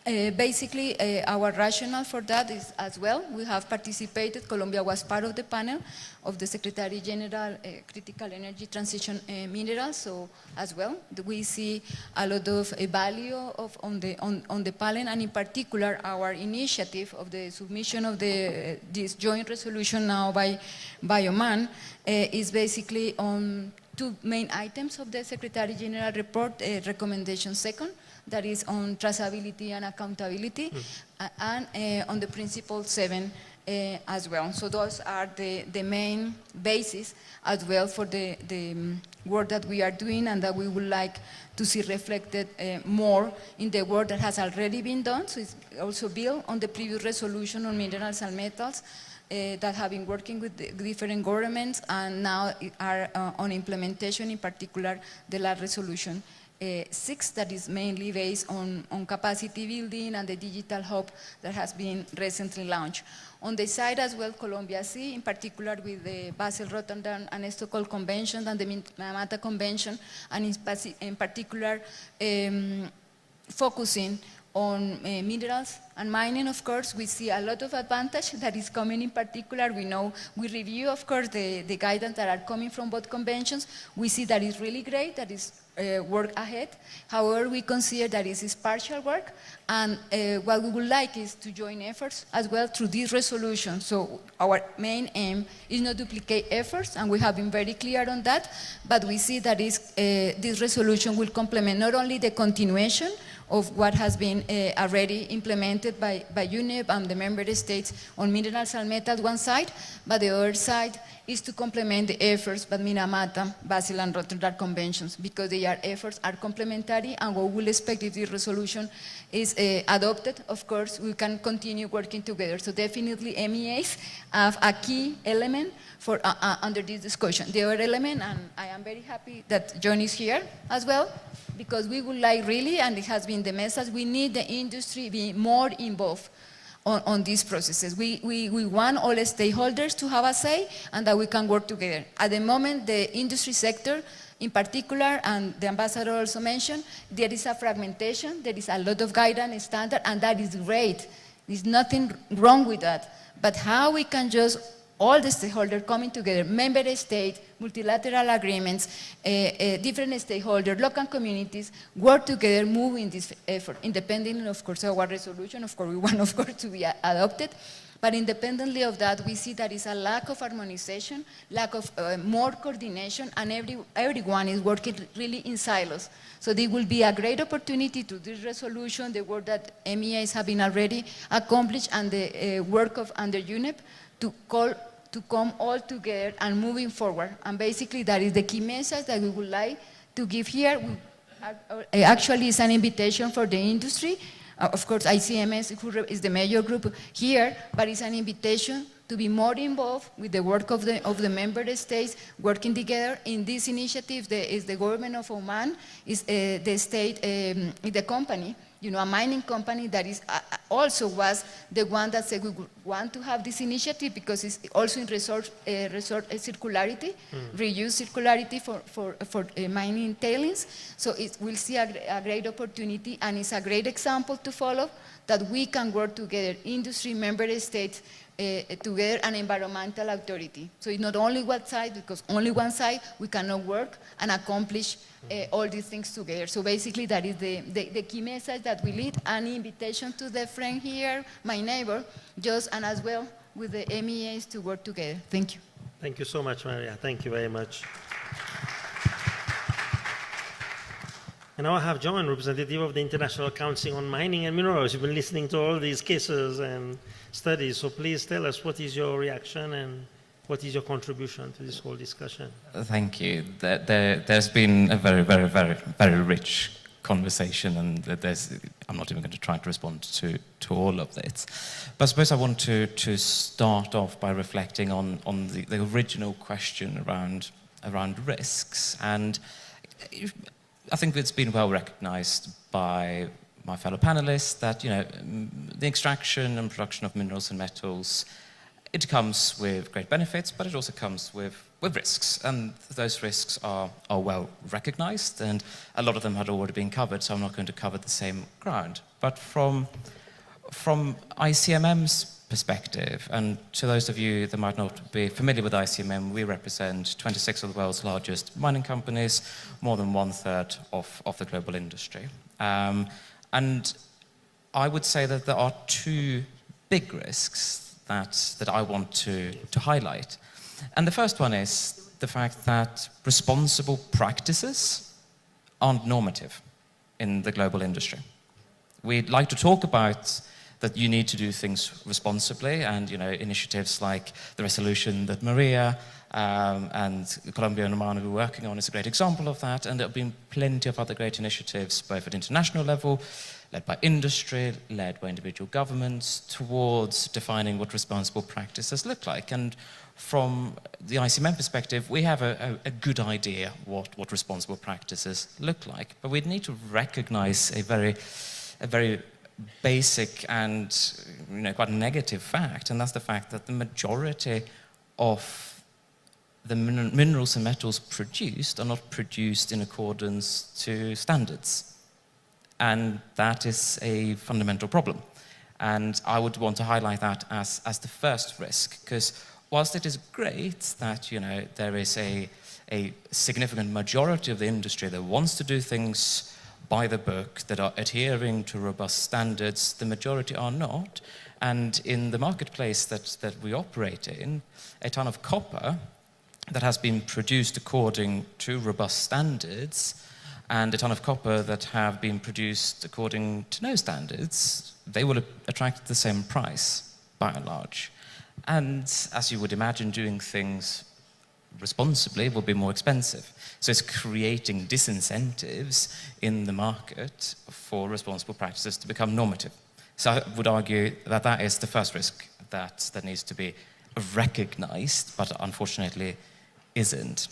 basically, our rationale for that is as well, we have participated, Colombia was part of the panel of the Secretary General Critical Energy Transition Minerals, so as well, we see a lot of value on the panel, and in particular, our initiative of the submission of this joint resolution now by Oman is basically on two main items of the Secretary General report, recommendation second, that is on traceability and accountability, and on the principle 7 as well. So those are the main basis as well for the work that we are doing and that we would like to see reflected more in the work that has already been done. So it's also built on the previous resolution on minerals and metals that have been working with the different governments and now are on implementation, in particular the last resolution 6 that is mainly based on capacity building and the digital hub that has been recently launched. On the side as well, Colombia C, in particular with the Basel, Rotterdam and Stockholm Convention and the Minamata Convention, and in particular focusing on minerals and mining, of course, we see a lot of advantage that is coming. In particular, we review, of course, the guidance that are coming from both conventions. We see that is really great, that is work ahead. However, we consider that it is partial work, and what we would like is to join efforts as well through this resolution. So our main aim is not duplicate efforts, and we have been very clear on that, but we see that this resolution will complement not only the continuation of what has been already implemented by UNEP and the member states on minerals and metals one side, but the other side is to complement the efforts by Minamata, Basel and Rotterdam conventions, because their efforts are complementary, and what we'll expect if this resolution is adopted, of course, we can continue working together. So definitely MEAs have a key element for under this discussion. The other element, and I am very happy that John is here as well, because we would like really, and it has been the message, we need the industry be more involved on these processes. We want all stakeholders to have a say and that we can work together. At the moment, the industry sector in particular, and the ambassador also mentioned, there is a fragmentation, there is a lot of guidance standard, and that is great. There's nothing wrong with that. But how we can just all the stakeholders coming together, member states, multilateral agreements, different stakeholders, local communities, work together, move in this effort, independently, of course, of our resolution. Of course, we want, of course, to be adopted. But independently of that, we see there is a lack of harmonization, lack of more coordination, and everyone is working really in silos. So there will be a great opportunity to this resolution, the work that MEAs have been already accomplished, and the work of under UNEP to come all together and moving forward. And basically that is the key message that we would like to give here. Actually, it's an invitation for the industry. Of course, ICMS is the major group here, but it's an invitation to be more involved with the work of the member states, working together in this initiative. Is the government of Oman, is the state, the company, a mining company that is also was the one that said we would want to have this initiative because it's also in resource circularity, reuse circularity for mining tailings. So we'll see a great opportunity, and it's a great example to follow that we can work together, industry, member states, together, an environmental authority. So it's not only one side, because only one side we cannot work and accomplish all these things together. So basically that is the key message that we lead, an invitation to the friend here, my neighbor, and as well with the MEAs to work together. Thank you. Thank you so much, Maria. Thank you very much. And now I have John, representative of the International Council on Mining and Minerals. You've been listening to all these cases and studies, so please tell us what is your reaction and what is your contribution to this whole discussion? Thank you. There's been a very, very, very, very rich conversation, and I'm not even going to try to respond to all of it. But I suppose I want to start off by reflecting on the original question around risks. And I think it's been well recognized by my fellow panelists that, you know, the extraction and production of minerals and metals, it comes with great benefits, but it also comes with risks. And those risks are well recognized, and a lot of them had already been covered, so I'm not going to cover the same ground. But from ICMM's perspective, and to those of you that might not be familiar with ICMM, we represent 26 of the world's largest mining companies, more than 1/3 of the global industry. And I would say that there are two big risks that I want to highlight. And the first one is the fact that responsible practices aren't normative in the global industry. We'd like to talk about that you need to do things responsibly, and, you know, initiatives like the resolution that Maria and Colombia and Oman are working on is a great example of that, and there have been plenty of other great initiatives, both at international level, led by industry, led by individual governments, towards defining what responsible practices look like. And from the ICMM perspective, we have a good idea what responsible practices look like, but we need to recognize a very basic and, you know, quite negative fact, and that's the fact that the majority of the minerals and metals produced are not produced in accordance to standards. And that is a fundamental problem. And I would want to highlight that as the first risk, because whilst it is great that, you know, there is a significant majority of the industry that wants to do things by the book, that are adhering to robust standards, the majority are not. And in the marketplace that we operate in, a ton of copper that has been produced according to robust standards and a ton of copper that have been produced according to no standards, they will attract the same price, by and large. And as you would imagine, doing things responsibly will be more expensive. So it's creating disincentives in the market for responsible practices to become normative. So I would argue that that is the first risk that needs to be recognized, but unfortunately isn't.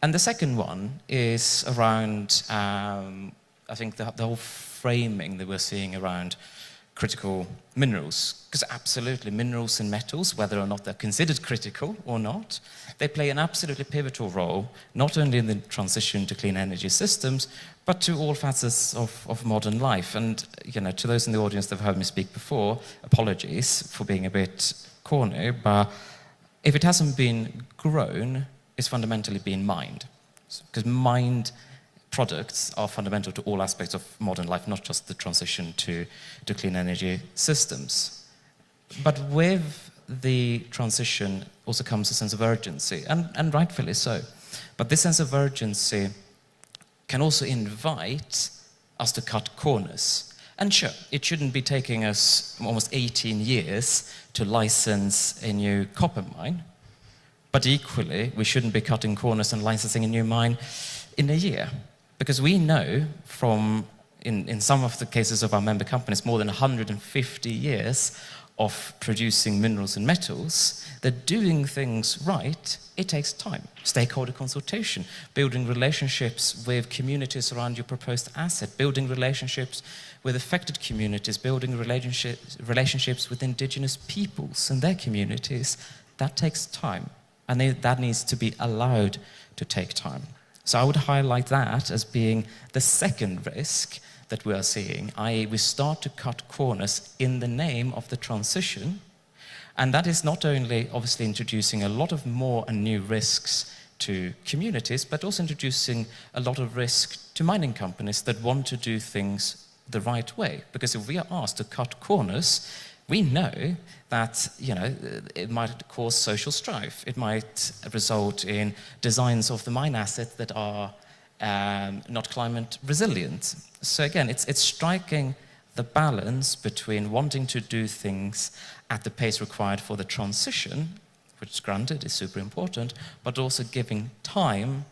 And the second one is around, I think, the whole framing that we're seeing around critical minerals. Because absolutely, minerals and metals, whether or not they're considered critical or not, they play an absolutely pivotal role, not only in the transition to clean energy systems, but to all facets of modern life. And, you know, to those in the audience that have heard me speak before, apologies for being a bit corny, but if it hasn't been grown, it's fundamentally been mined. Because mined products are fundamental to all aspects of modern life, not just the transition to clean energy systems. But with the transition also comes a sense of urgency, and rightfully so. But this sense of urgency can also invite us to cut corners. And sure, it shouldn't be taking us almost 18 years to license a new copper mine, but equally, we shouldn't be cutting corners and licensing a new mine in a year. Because we know from, in some of the cases of our member companies, more than 150 years of producing minerals and metals, that doing things right, it takes time. Stakeholder consultation, building relationships with communities around your proposed asset, building relationships with affected communities, building relationships with indigenous peoples and their communities, that takes time. And that needs to be allowed to take time. So I would highlight that as being the second risk that we are seeing, i.e. we start to cut corners in the name of the transition, and that is not only obviously introducing a lot of more and new risks to communities, but also introducing a lot of risk to mining companies that want to do things the right way. Because if we are asked to cut corners, we know that, you know, it might cause social strife. It might result in designs of the mine asset that are not climate resilient. So again, it's striking the balance between wanting to do things at the pace required for the transition, which granted is super important, but also giving time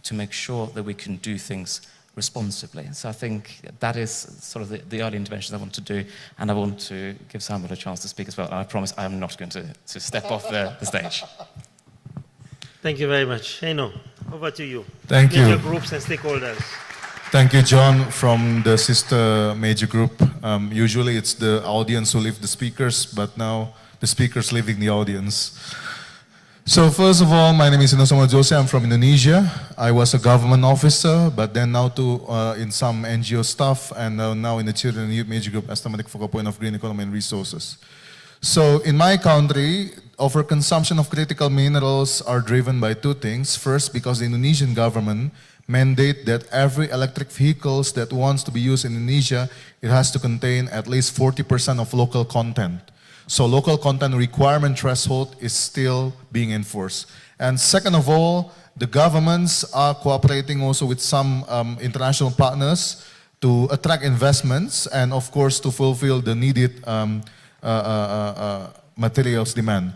to make sure that we can do things responsibly. So I think that is sort of the early interventions I want to do, and I want to give Samuel a chance to speak as well. And I promise I am not going to step off the stage. Thank you very much. Heino, over to you. Thank you. Major groups and stakeholders. Thank you, John, from the sister major group. Usually it's the audience who leave the speakers, but now the speakers leaving the audience. So first of all, my name is Inosoma Jose. I'm from Indonesia. I was a government officer, but then now in some NGO stuff, and now in the Children and Youth Major Group as thematic focal point of green economy and resources. So in my country, overconsumption of critical minerals are driven by two things. First, because the Indonesian government mandate that every electric vehicles that wants to be used in Indonesia, it has to contain at least 40% of local content. So local content requirement threshold is still being enforced. And second of all, the governments are cooperating also with some international partners to attract investments and of course to fulfill the needed materials demand.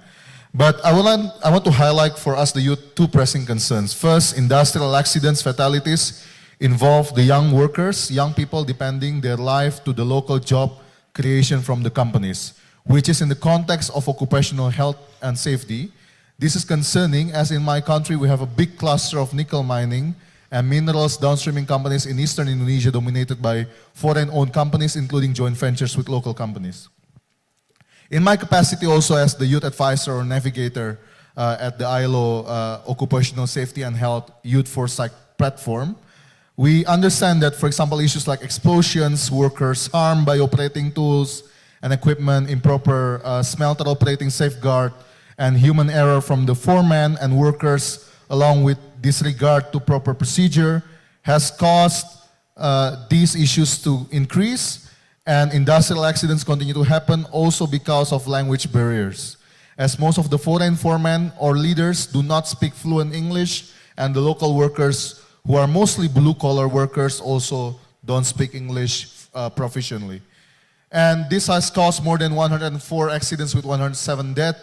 But I want to highlight for us the youth two pressing concerns. First, industrial accidents, fatalities involve the young workers, young people depending their life to the local job creation from the companies, which is in the context of occupational health and safety. This is concerning as in my country we have a big cluster of nickel mining and minerals downstreaming companies in eastern Indonesia dominated by foreign-owned companies including joint ventures with local companies. In my capacity also as the youth advisor or navigator at the ILO Occupational Safety and Health Youth Foresight platform, we understand that, for example, issues like explosions, workers harmed by operating tools and equipment, improper smelter operating safeguard, and human error from the foreman and workers, along with disregard to proper procedure, has caused these issues to increase. And industrial accidents continue to happen also because of language barriers, as most of the foreign foremen or leaders do not speak fluent English, and the local workers, who are mostly blue-collar workers, also don't speak English proficiently. And this has caused more than 104 accidents with 107 dead,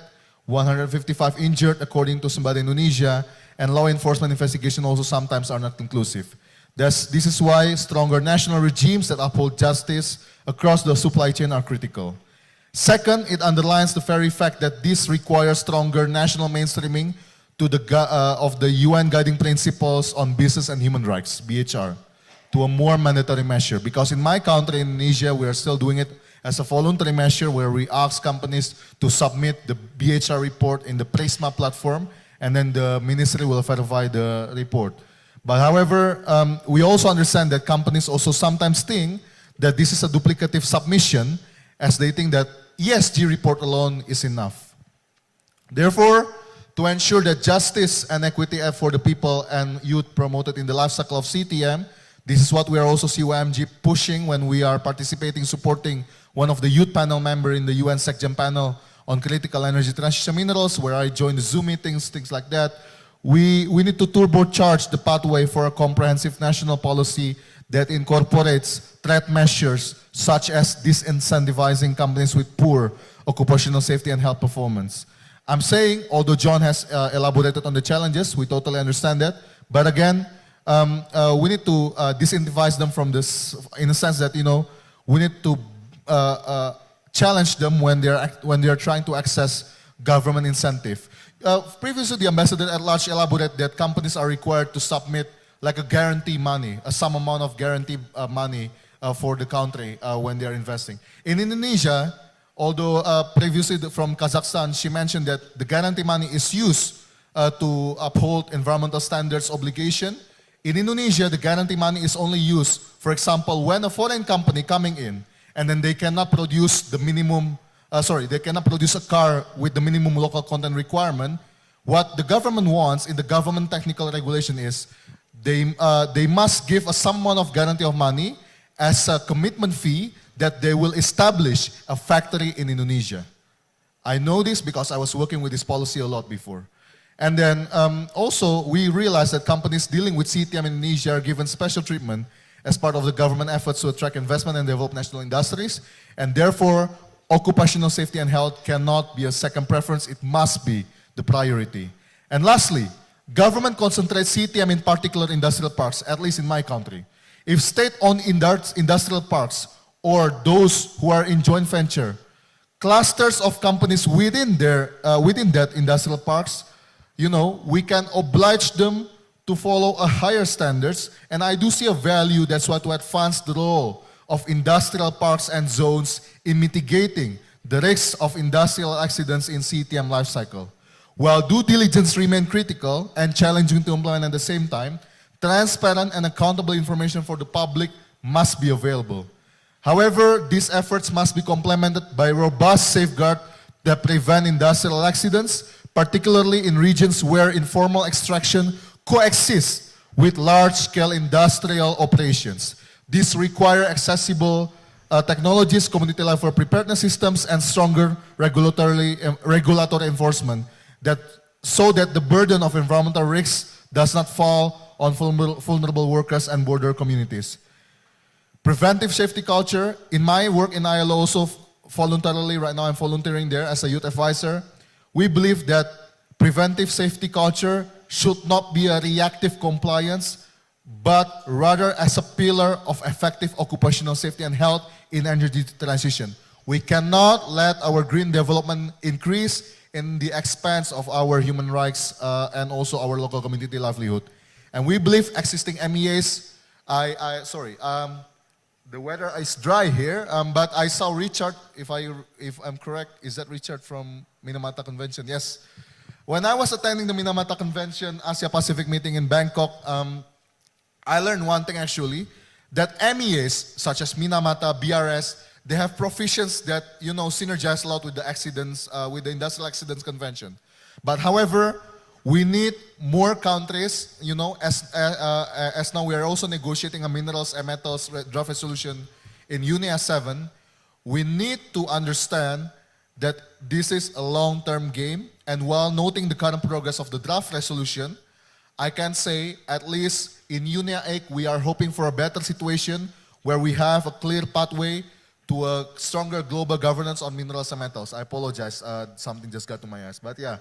155 injured according to Sembada Indonesia, and law enforcement investigation also sometimes are not conclusive. This is why stronger national regimes that uphold justice across the supply chain are critical. Second, it underlines the very fact that this requires stronger national mainstreaming to of the UN Guiding Principles on Business and Human Rights, BHR, to a more mandatory measure. Because in my country, Indonesia, we are still doing it as a voluntary measure where we ask companies to submit the BHR report in the Prisma platform, and then the ministry will verify the report. But however, we also understand that companies also sometimes think that this is a duplicative submission, as they think that ESG report alone is enough. Therefore, to ensure that justice and equity for the people and youth promoted in the life cycle of CTM, this is what we are also CYMG pushing when we are participating, supporting one of the youth panel member in the UN SecGen panel on critical energy transition minerals, where I join the Zoom meetings, things like that. We need to turbocharge the pathway for a comprehensive national policy that incorporates threat measures such as disincentivizing companies with poor occupational safety and health performance. I'm saying, although John has elaborated on the challenges, we totally understand that, but again, we need to disincentivize them from this, in a sense that, we need to challenge them when they're trying to access government incentive. Previously, the ambassador at large elaborated that companies are required to submit like a guarantee money, a sum amount of guarantee money for the country when they are investing. In Indonesia, although previously from Kazakhstan, she mentioned that the guarantee money is used to uphold environmental standards obligation. In Indonesia, the guarantee money is only used, for example, when a foreign company coming in and then they cannot produce the minimum, they cannot produce a car with the minimum local content requirement. What the government wants in the government technical regulation is they must give a sum amount of guarantee of money as a commitment fee that they will establish a factory in Indonesia. I know this because I was working with this policy a lot before. And then also we realized that companies dealing with CTM in Indonesia are given special treatment as part of the government efforts to attract investment and develop national industries. And therefore, occupational safety and health cannot be a second preference, it must be the priority. And lastly, government concentrates CTM in particular industrial parks, at least in my country. If state-owned industrial parks or those who are in joint venture, clusters of companies within that industrial parks, we can oblige them to follow a higher standards, and I do see a value that's what to advance the role of industrial parks and zones in mitigating the risks of industrial accidents in CTM life cycle. While due diligence remain critical and challenging to implement at the same time, transparent and accountable information for the public must be available. However, these efforts must be complemented by robust safeguards that prevent industrial accidents, particularly in regions where informal extraction coexists with large-scale industrial operations. These require accessible technologies, community level preparedness systems, and stronger regulatory enforcement so that the burden of environmental risks does not fall on vulnerable workers and border communities. Preventive safety culture. In my work in ILO, also voluntarily, right now I'm volunteering there as a youth advisor, we believe that preventive safety culture should not be a reactive compliance, but rather as a pillar of effective occupational safety and health in energy transition. We cannot let our green development increase in the expense of our human rights and also our local community livelihood. And we believe existing MEAs, the weather is dry here, but I saw Richard, if I'm correct, is that Richard from Minamata Convention? Yes. When I was attending the Minamata Convention Asia Pacific meeting in Bangkok, I learned one thing actually, that MEAs such as Minamata, BRS, they have provisions that synergize a lot with the accidents, with the Industrial Accidents Convention. But however, we need more countries, as now we are also negotiating a minerals and metals draft resolution in UNEP 7, we need to understand that this is a long-term game, and while noting the current progress of the draft resolution, I can say at least in UNEP 8 we are hoping for a better situation where we have a clear pathway to a stronger global governance on minerals and metals. I apologize, something just got to my eyes. But yeah,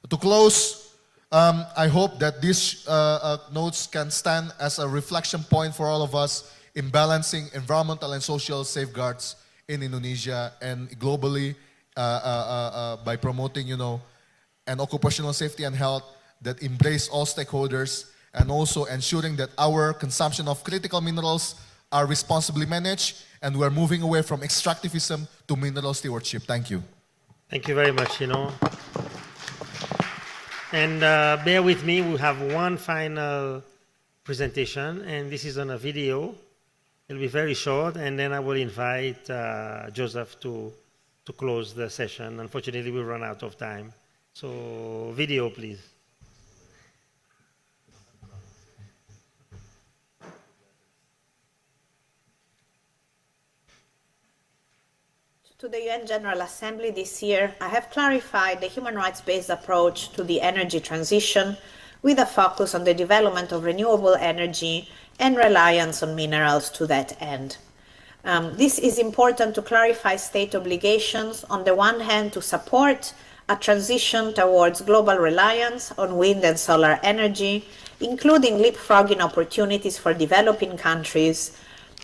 to close, I hope that these notes can stand as a reflection point for all of us in balancing environmental and social safeguards in Indonesia and globally by promoting, an occupational safety and health that embrace all stakeholders and also ensuring that our consumption of critical minerals are responsibly managed and we're moving away from extractivism to mineral stewardship. Thank you. Thank you very much, And bear with me, we have one final presentation, and this is on a video. It'll be very short, and then I will invite Joseph to close the session. Unfortunately, we run out of time. So, video, please. To the UN General Assembly this year, I have clarified the human rights-based approach to the energy transition with a focus on the development of renewable energy and reliance on minerals to that end. This is important to clarify state obligations, on the one hand, to support a transition towards global reliance on wind and solar energy, including leapfrogging opportunities for developing countries,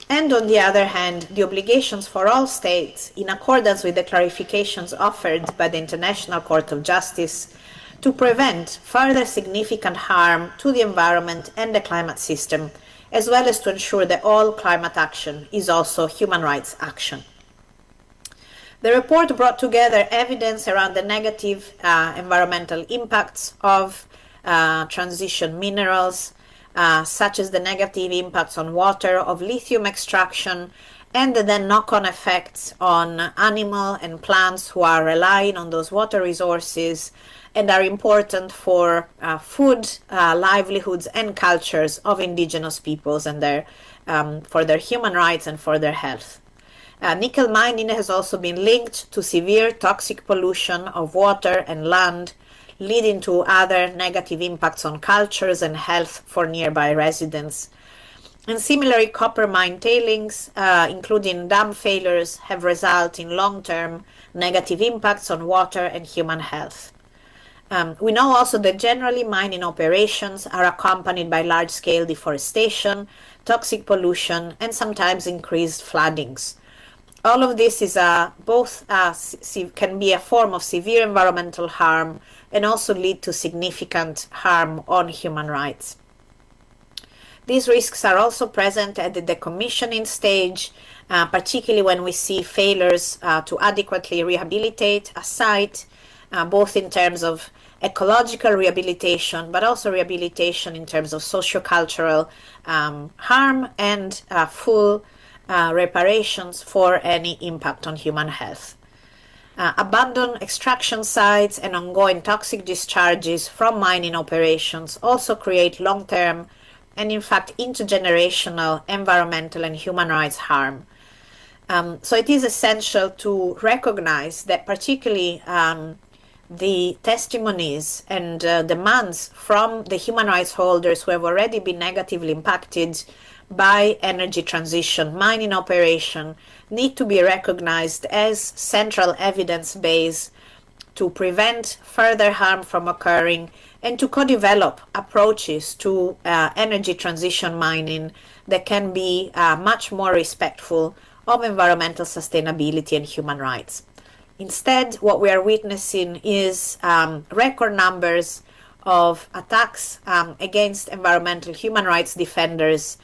and on the other hand, the obligations for all states, in accordance with the clarifications offered by the International Court of Justice, to prevent further significant harm to the environment and the climate system, as well as to ensure that all climate action is also human rights action. The report brought together evidence around the negative environmental impacts of transition minerals, such as the negative impacts on water of lithium extraction and the then knock-on effects on animal and plants who are relying on those water resources and are important for food, livelihoods and cultures of indigenous peoples and for their human rights and for their health. Nickel mining has also been linked to severe toxic pollution of water and land, leading to other negative impacts on cultures and health for nearby residents. And similarly, copper mine tailings, including dam failures, have resulted in long-term negative impacts on water and human health. We know also that generally mining operations are accompanied by large-scale deforestation, toxic pollution, and sometimes increased floodings. All of this is can be a form of severe environmental harm and also lead to significant harm on human rights. These risks are also present at the decommissioning stage, particularly when we see failures to adequately rehabilitate a site, both in terms of ecological rehabilitation, but also rehabilitation in terms of sociocultural harm and full reparations for any impact on human health. Abandoned extraction sites and ongoing toxic discharges from mining operations also create long-term and in fact intergenerational environmental and human rights harm. So it is essential to recognize that particularly the testimonies and demands from the human rights holders who have already been negatively impacted by energy transition, mining operation, need to be recognized as central evidence base to prevent further harm from occurring and to co-develop approaches to energy transition mining that can be much more respectful of environmental sustainability and human rights. Instead, what we are witnessing is record numbers of attacks against environmental human rights defenders,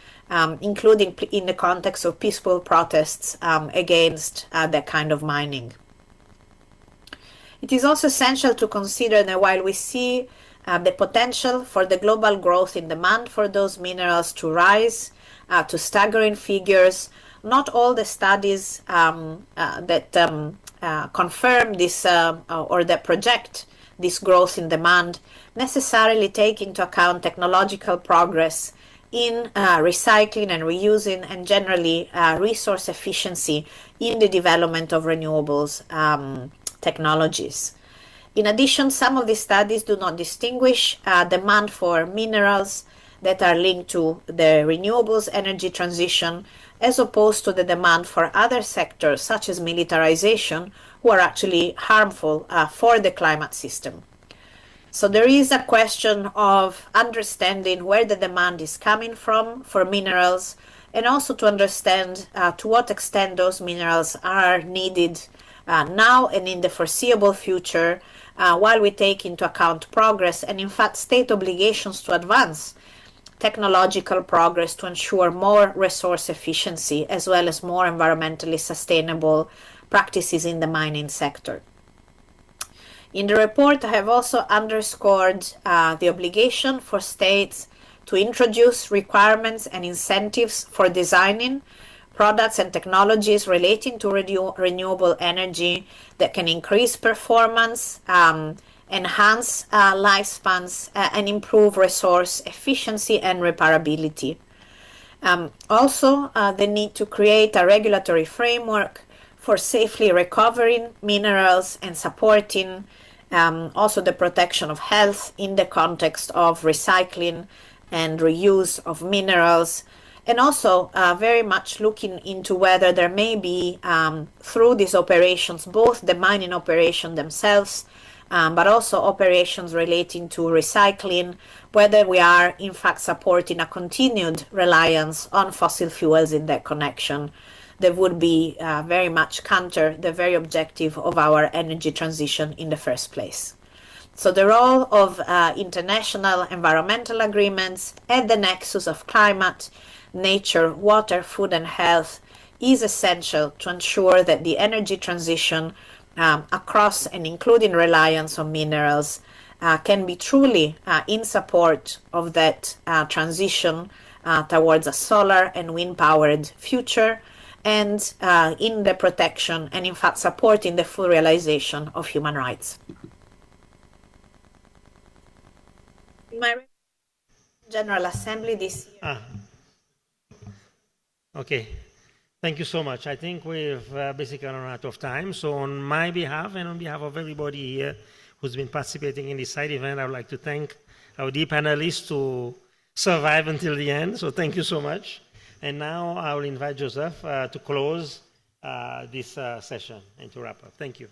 including in the context of peaceful protests against that kind of mining. It is also essential to consider that while we see the potential for the global growth in demand for those minerals to rise to staggering figures, not all the studies that confirm this or that project this growth in demand necessarily take into account technological progress in recycling and reusing and generally resource efficiency in the development of renewables technologies. In addition, some of these studies do not distinguish demand for minerals that are linked to the renewables energy transition as opposed to the demand for other sectors such as militarization, who are actually harmful for the climate system. So there is a question of understanding where the demand is coming from for minerals, and also to understand to what extent those minerals are needed now and in the foreseeable future, while we take into account progress and in fact state obligations to advance technological progress to ensure more resource efficiency as well as more environmentally sustainable practices in the mining sector. In the report, I have also underscored the obligation for states to introduce requirements and incentives for designing products and technologies relating to renewable energy that can increase performance, enhance lifespans, and improve resource efficiency and reparability. Also, the need to create a regulatory framework for safely recovering minerals and supporting also the protection of health in the context of recycling and reuse of minerals, and also very much looking into whether there may be, through these operations, both the mining operation themselves, but also operations relating to recycling, whether we are in fact supporting a continued reliance on fossil fuels in that connection that would be very much counter the very objective of our energy transition in the first place. So the role of international environmental agreements at the nexus of climate, nature, water, food and health is essential to ensure that the energy transition across and including reliance on minerals can be truly in support of that transition towards a solar and wind-powered future, and in the protection and in fact supporting the full realization of human rights. In my General Assembly this year. Okay, thank you so much. I think we've basically run out of time. So on my behalf and on behalf of everybody here who's been participating in this side event, I would like to thank our dear panelists to survive until the end. So thank you so much. And now I will invite Joseph to close this session and to wrap up. Thank you.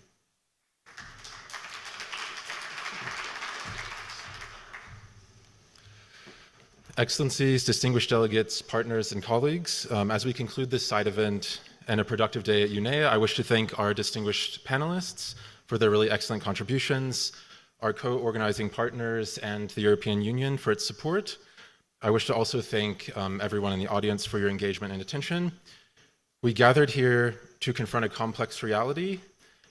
Excellencies, distinguished delegates, partners, and colleagues, as we conclude this side event and a productive day at UNEA, I wish to thank our distinguished panelists for their really excellent contributions, our co-organizing partners, and the European Union for its support. I wish to also thank everyone in the audience for your engagement and attention. We gathered here to confront a complex reality.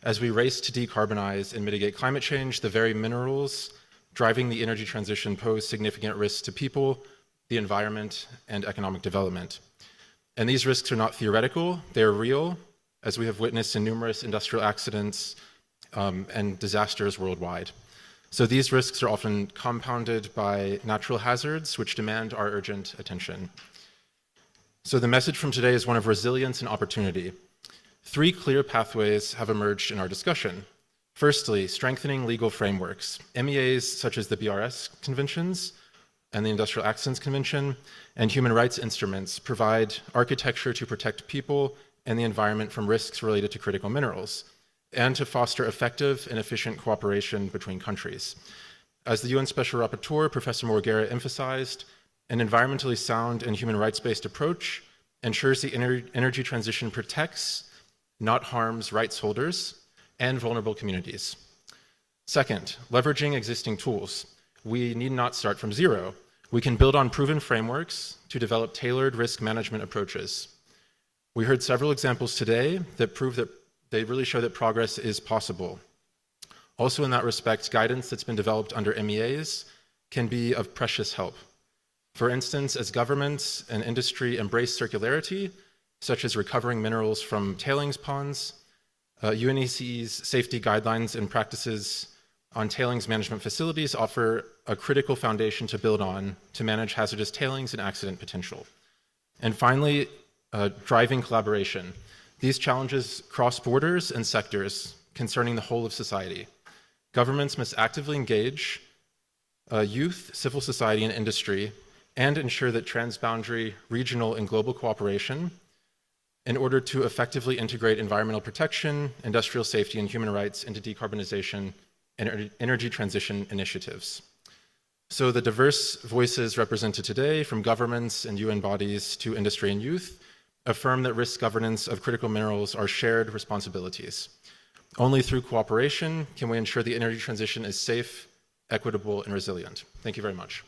As we race to decarbonize and mitigate climate change, the very minerals driving the energy transition pose significant risks to people, the environment, and economic development. And these risks are not theoretical, they are real, as we have witnessed in numerous industrial accidents and disasters worldwide. So these risks are often compounded by natural hazards which demand our urgent attention. So the message from today is one of resilience and opportunity. 3 clear pathways have emerged in our discussion. Firstly, strengthening legal frameworks. MEAs such as the BRS conventions and the Industrial Accidents Convention and human rights instruments provide architecture to protect people and the environment from risks related to critical minerals and to foster effective and efficient cooperation between countries. As the UN Special Rapporteur, Professor Morgera, emphasized, an environmentally sound and human rights-based approach ensures the energy transition protects, not harms, rights holders and vulnerable communities. Second, leveraging existing tools. We need not start from zero. We can build on proven frameworks to develop tailored risk management approaches. We heard several examples today that prove that they really show that progress is possible. Also in that respect, guidance that's been developed under MEAs can be of precious help. For instance, as governments and industry embrace circularity, such as recovering minerals from tailings ponds, UNEC's safety guidelines and practices on tailings management facilities offer a critical foundation to build on to manage hazardous tailings and accident potential. And finally, driving collaboration. These challenges cross borders and sectors concerning the whole of society. Governments must actively engage youth, civil society, and industry and ensure that transboundary, regional, and global cooperation in order to effectively integrate environmental protection, industrial safety, and human rights into decarbonization and energy transition initiatives. So the diverse voices represented today, from governments and UN bodies to industry and youth, affirm that risk governance of critical minerals are shared responsibilities. Only through cooperation can we ensure the energy transition is safe, equitable, and resilient. Thank you very much.